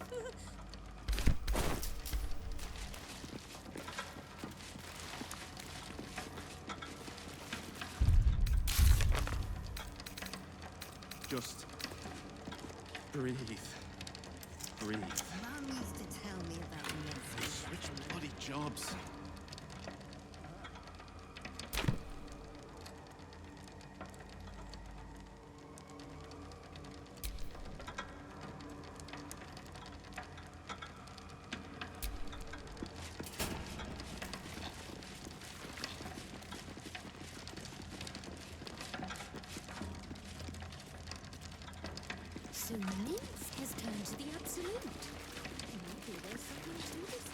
[SPEAKER 14] Just breathe. Breathe.
[SPEAKER 18] Mum used to tell me about Minsk.
[SPEAKER 14] Switch bloody jobs.
[SPEAKER 22] So Minsk has turned to the absolute. Maybe there's something to this place.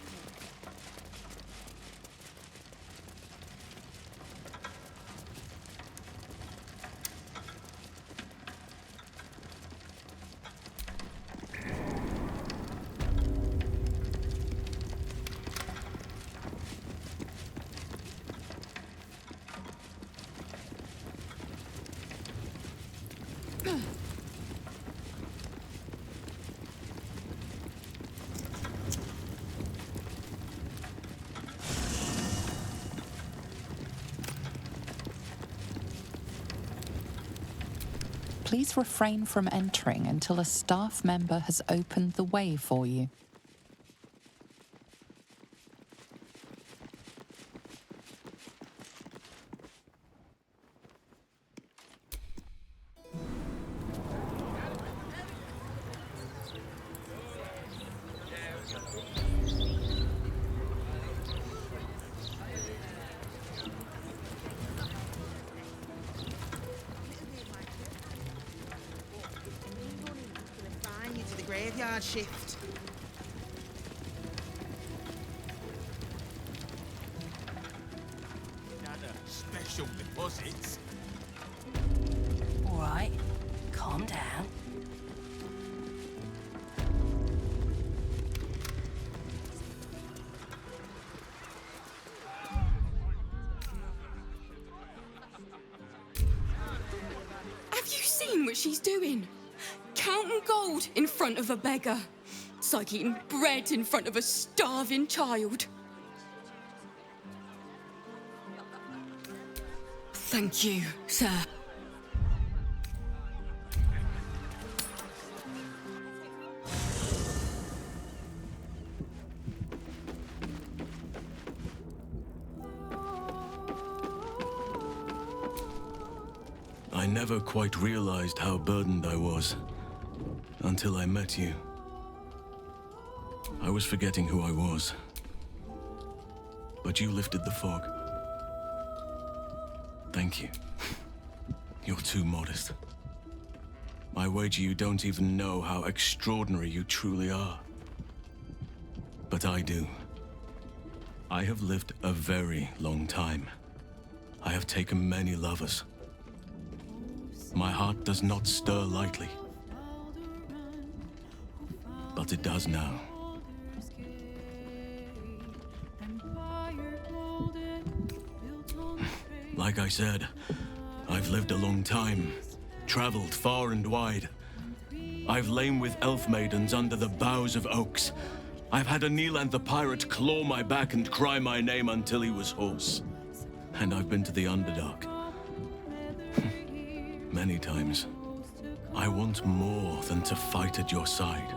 [SPEAKER 6] Please refrain from entering until a staff member has opened the way for you.
[SPEAKER 9] graveyard shift.
[SPEAKER 19] Special deposits.
[SPEAKER 23] All right, calm down.
[SPEAKER 7] Have you seen what she's doing? Counting gold in front of a beggar. It's like eating bread in front of a starving child. Thank you, sir.
[SPEAKER 16] I never quite realized how burdened I was until I met you. I was forgetting who I was, but you lifted the fog. Thank you. You're too modest. I wager you don't even know how extraordinary you truly are. But I do. I have lived a very long time. I have taken many lovers. My heart does not stir lightly. But it does now. Like I said, I've lived a long time, traveled far and wide. I've lain with elf maidens under the boughs of oaks. I've had a Neeland the pirate claw my back and cry my name until he was hoarse. And I've been to the Underdark. Many times. I want more than to fight at your side,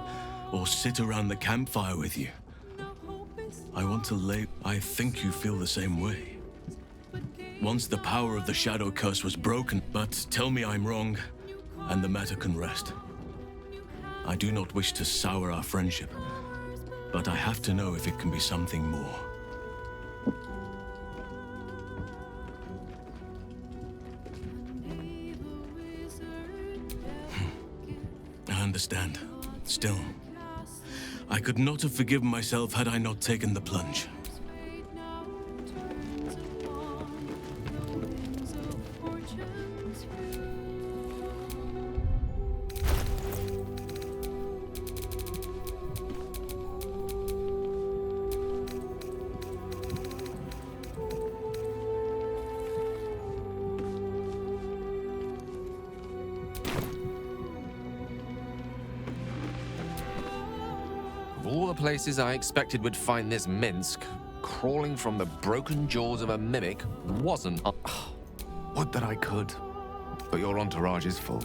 [SPEAKER 16] or sit around the campfire with you. I want to lay... I think you feel the same way. Once the power of the Shadow Curse was broken, but tell me I'm wrong, and the matter can rest. I do not wish to sour our friendship, but I have to know if it can be something more. I understand. Still, I could not have forgiven myself had I not taken the plunge.
[SPEAKER 20] Of all the places I expected would find this Minsk, crawling from the broken jaws of a mimic wasn't.
[SPEAKER 21] Would that I could. But your entourage is full.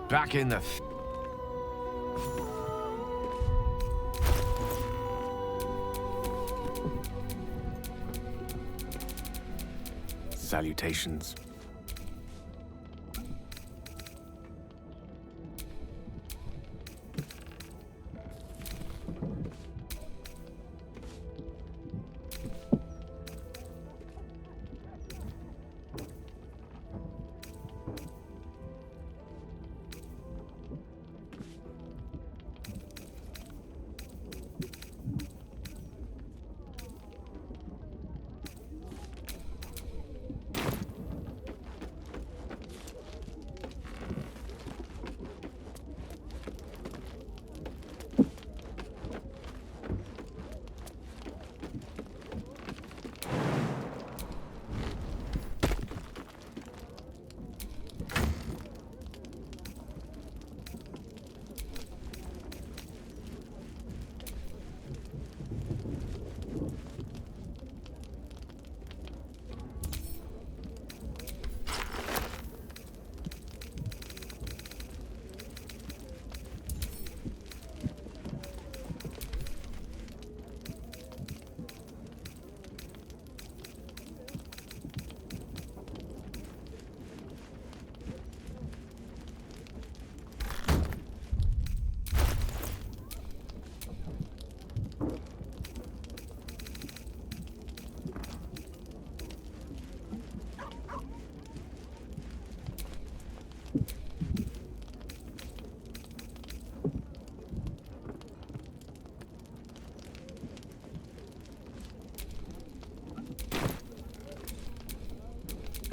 [SPEAKER 21] Back in the... Salutations.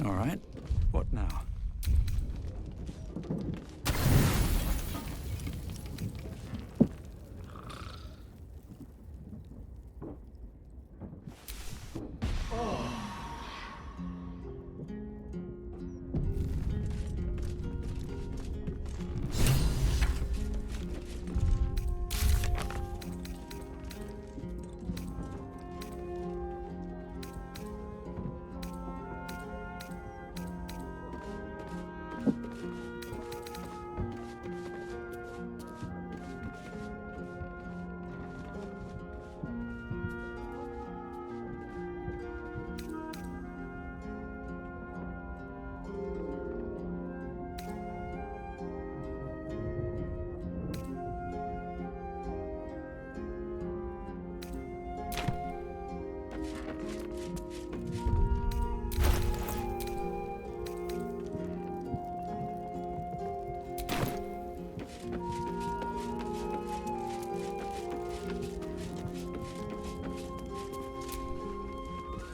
[SPEAKER 10] All right. What now?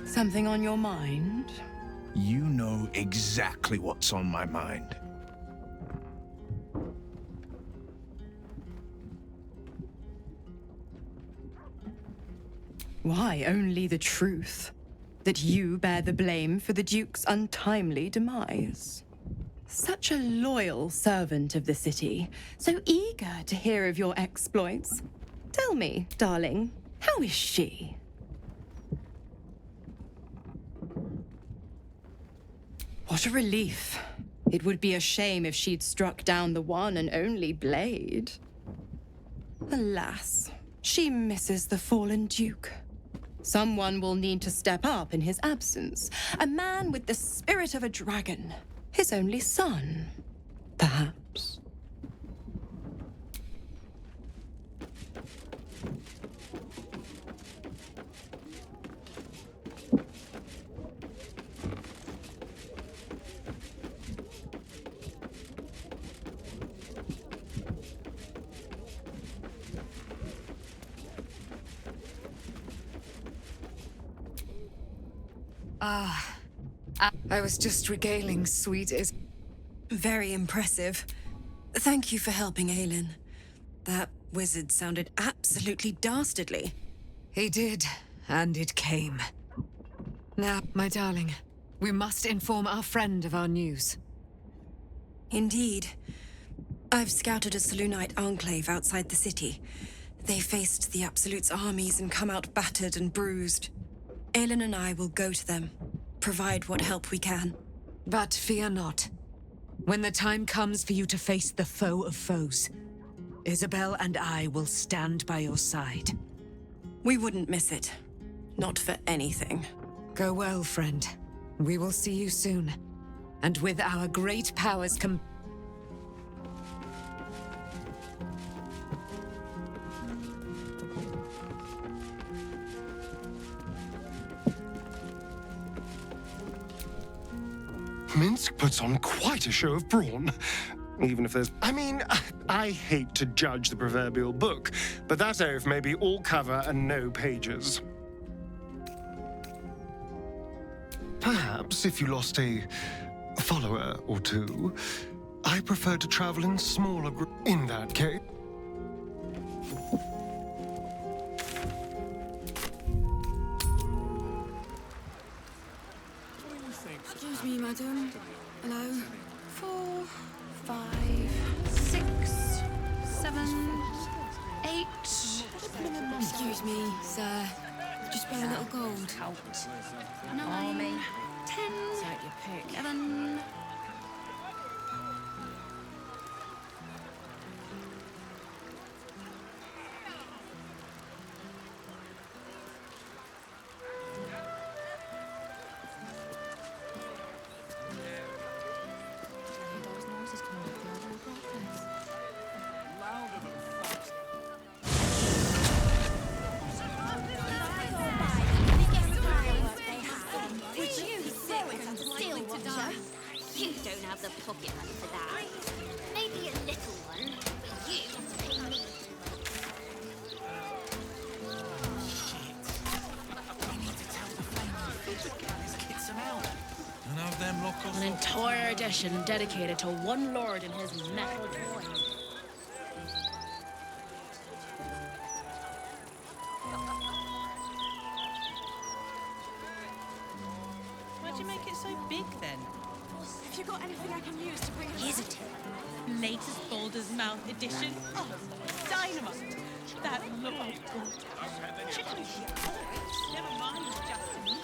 [SPEAKER 1] Something on your mind?
[SPEAKER 4] You know exactly what's on my mind.
[SPEAKER 1] Why, only the truth. That you bear the blame for the Duke's untimely demise. Such a loyal servant of the city, so eager to hear of your exploits. Tell me, darling, how is she? What a relief. It would be a shame if she'd struck down the one and only blade. Alas, she misses the fallen Duke. Someone will need to step up in his absence. A man with the spirit of a dragon. His only son, perhaps.
[SPEAKER 12] I was just regaling sweet is...
[SPEAKER 17] Very impressive. Thank you for helping Aelin. That wizard sounded absolutely dastardly.
[SPEAKER 12] He did, and it came. Now, my darling, we must inform our friend of our news.
[SPEAKER 17] Indeed. I've scouted a Selûnite enclave outside the city. They faced the Absolute's armies and come out battered and bruised. Aelin and I will go to them, provide what help we can.
[SPEAKER 12] But fear not. When the time comes for you to face the foe of foes, Isabel and I will stand by your side.
[SPEAKER 17] We wouldn't miss it. Not for anything.
[SPEAKER 12] Go well, friend. We will see you soon. And with our great powers come...
[SPEAKER 25] Minsk puts on quite a show of brawn. Even if there's... I mean, I hate to judge the proverbial book, but that oaf may be all cover and no pages. Perhaps if you lost a follower or two, I prefer to travel in smaller groups. In that case...
[SPEAKER 7] Excuse me, madam. Hello.
[SPEAKER 11] 4, 5, 6, 7, 8.
[SPEAKER 7] Excuse me, sir. Could you spare a little gold?
[SPEAKER 11] 9, 10, 11.
[SPEAKER 22] You don't have the pocket money for that. Maybe a little one, but you have to pay me.
[SPEAKER 19] Shit. We need to tell the flaming fish to get his kits them out.
[SPEAKER 26] And have them
[SPEAKER 3] An entire edition dedicated to one lord and his metal toys.
[SPEAKER 5] Why'd you make it so big then?
[SPEAKER 7] Have you got anything I can use to bring it?
[SPEAKER 5] Here's a tip. Latest Baldur's Mouth edition. Oh, dynamite. That look good. Chicken shit. Never mind, Justin.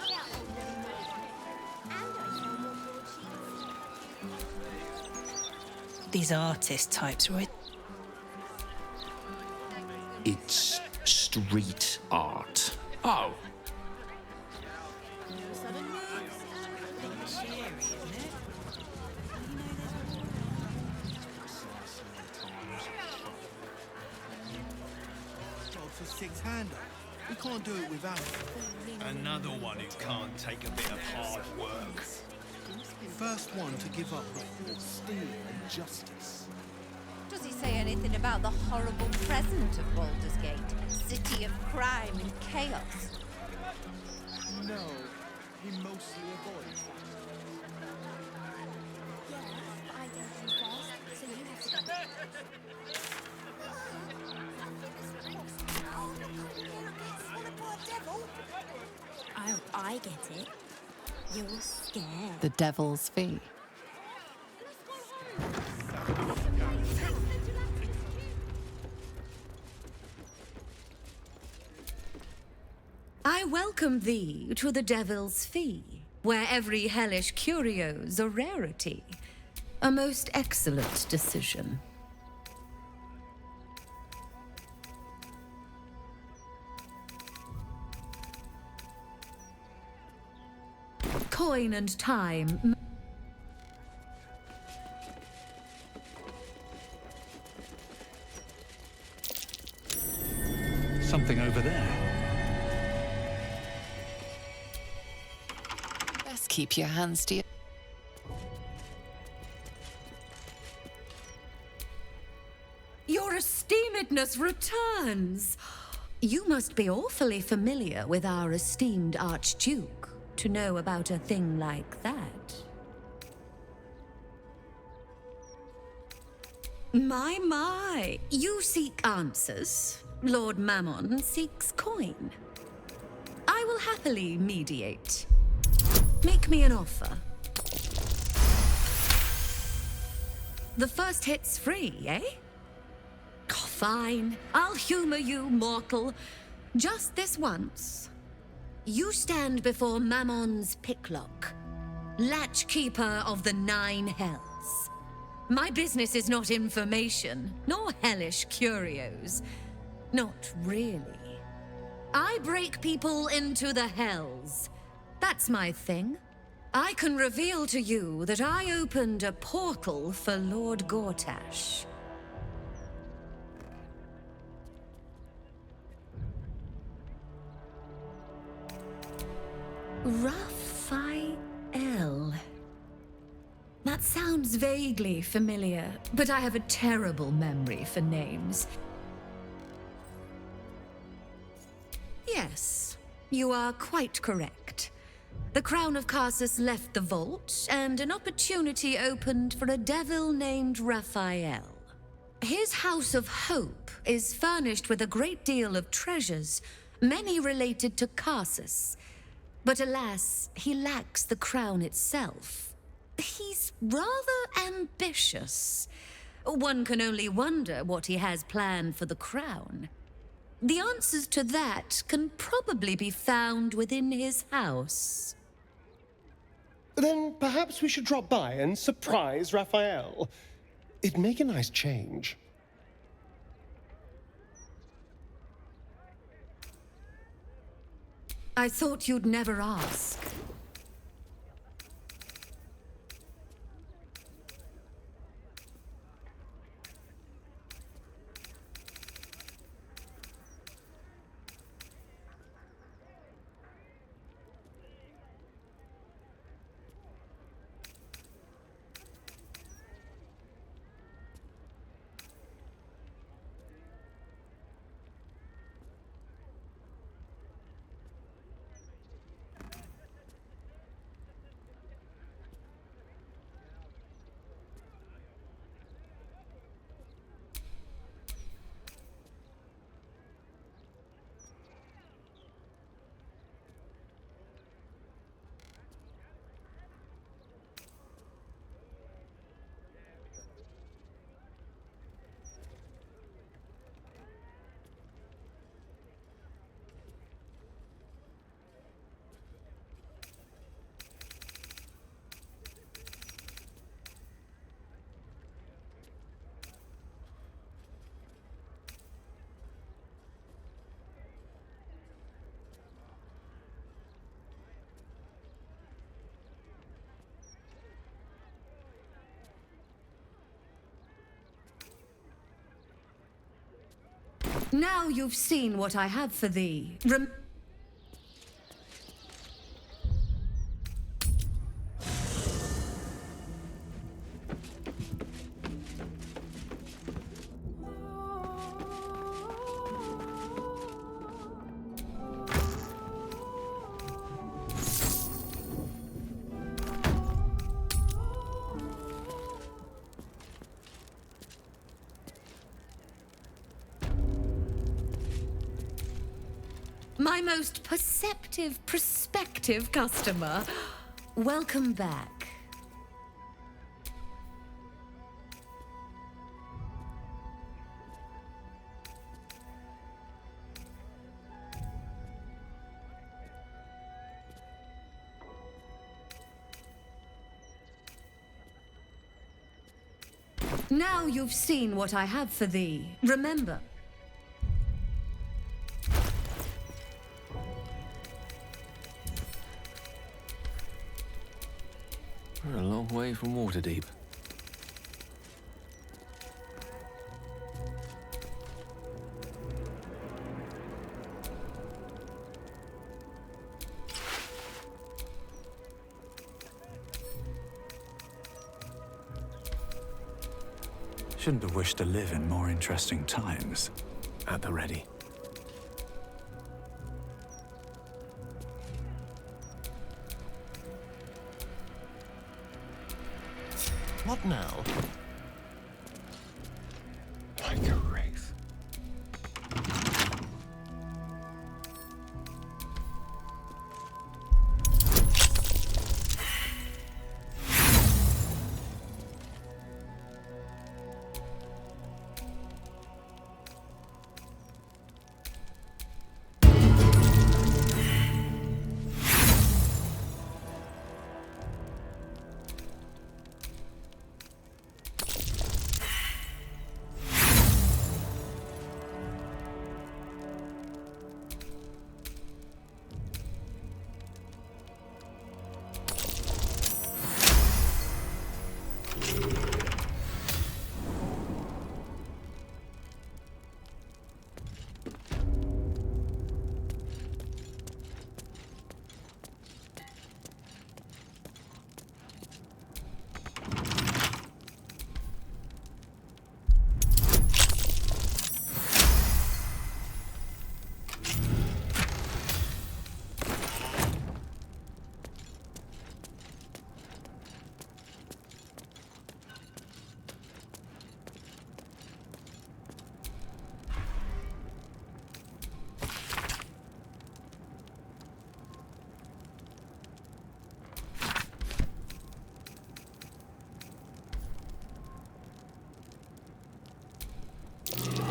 [SPEAKER 5] These artist types, right?
[SPEAKER 10] It's street art.
[SPEAKER 20] Oh.
[SPEAKER 19] Job's a six-hander. We can't do it without it. Another one who can't take a bit of hard work. First one to give up before steel and justice.
[SPEAKER 18] Does he say anything about the horrible present of Baldur's Gate? City of crime and chaos.
[SPEAKER 19] No, he mostly avoids that.
[SPEAKER 22] Yeah, I don't do fast, so you have to go. Oh, look over here, it gets swallowed by a devil. Oh, I get it. You're scared.
[SPEAKER 6] The Devil's Fee.
[SPEAKER 12] I welcome thee to the Devil's Fee, where every hellish curio's a rarity. A most excellent decision. Coin and time.
[SPEAKER 10] Something over there.
[SPEAKER 6] Best keep your hands to your...
[SPEAKER 12] Your esteemedness returns. You must be awfully familiar with our esteemed Archduke to know about a thing like that. My, you seek answers. Lord Mammon seeks coin. I will happily mediate. Make me an offer. The first hit's free, eh? Fine, I'll humor you, mortal. Just this once. You stand before Mammon's picklock, latchkeeper of the 9 hells. My business is not information, nor hellish curios. Not really. I break people into the hells. That's my thing. I can reveal to you that I opened a portal for Lord Gortash. Raphael. That sounds vaguely familiar, but I have a terrible memory for names. Yes, you are quite correct. The Crown of Carsus left the vault, and an opportunity opened for a devil named Raphael. His House of Hope is furnished with a great deal of treasures, many related to Carsus. But alas, he lacks the crown itself. He's rather ambitious. One can only wonder what he has planned for the crown. The answers to that can probably be found within his house.
[SPEAKER 25] Then perhaps we should drop by and surprise Raphael. It'd make a nice change.
[SPEAKER 12] I thought you'd never ask. Now you've seen what I have for thee. My most perceptive, prospective customer. Welcome back. Now you've seen what I have for thee. Remember.
[SPEAKER 20] We're a long way from Waterdeep.
[SPEAKER 10] Shouldn't have wished to live in more interesting times.
[SPEAKER 21] At the ready.
[SPEAKER 19] What now? Like a wraith.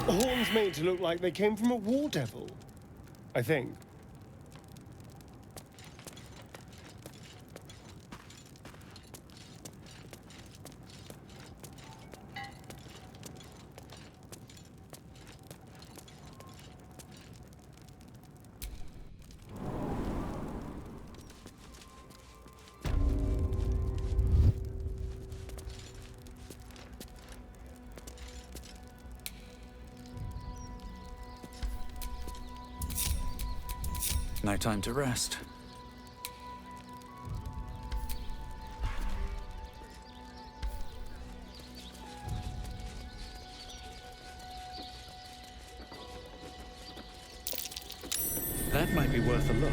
[SPEAKER 19] Horns made to look like they came from a war devil, I think.
[SPEAKER 10] No time to rest. That might be worth a look.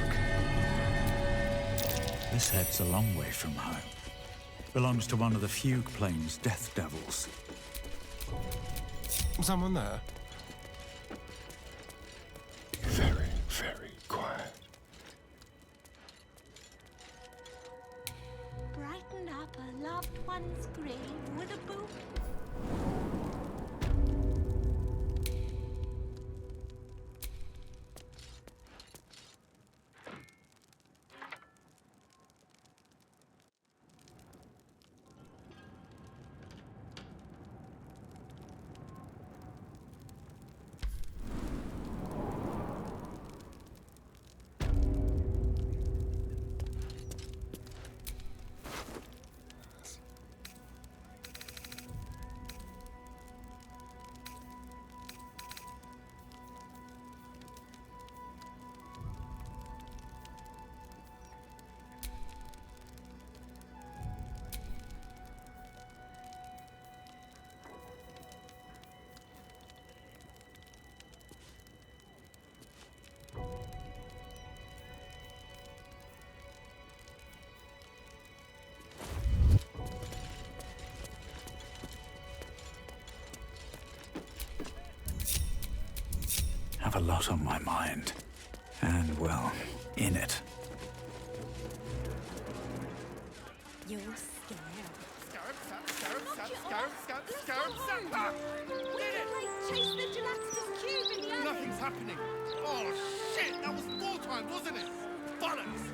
[SPEAKER 10] This head's a long way from home. Belongs to one of the Fugue Plains death devils.
[SPEAKER 19] Someone there? Very, very quiet.
[SPEAKER 18] Brighten up a loved one's grave with a boot.
[SPEAKER 10] lot on my mind. And, well, in it.
[SPEAKER 22] You're scared.
[SPEAKER 19] Chase the gelatinous cube in the Nothing's happening. Oh, shit! That was 4 times, wasn't it? Bollocks!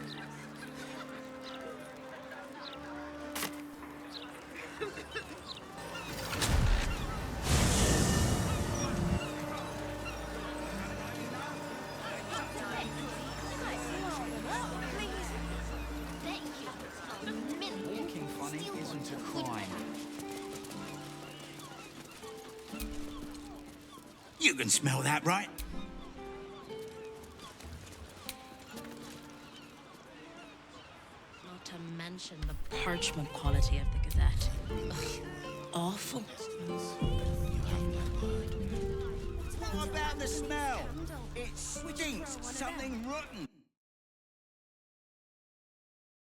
[SPEAKER 2] Walking funny isn't a crime.
[SPEAKER 8] You can smell that, right?
[SPEAKER 3] Not to mention the parchment quality of the Gazette. Ugh, awful.
[SPEAKER 8] What about the smell? It stinks something rotten.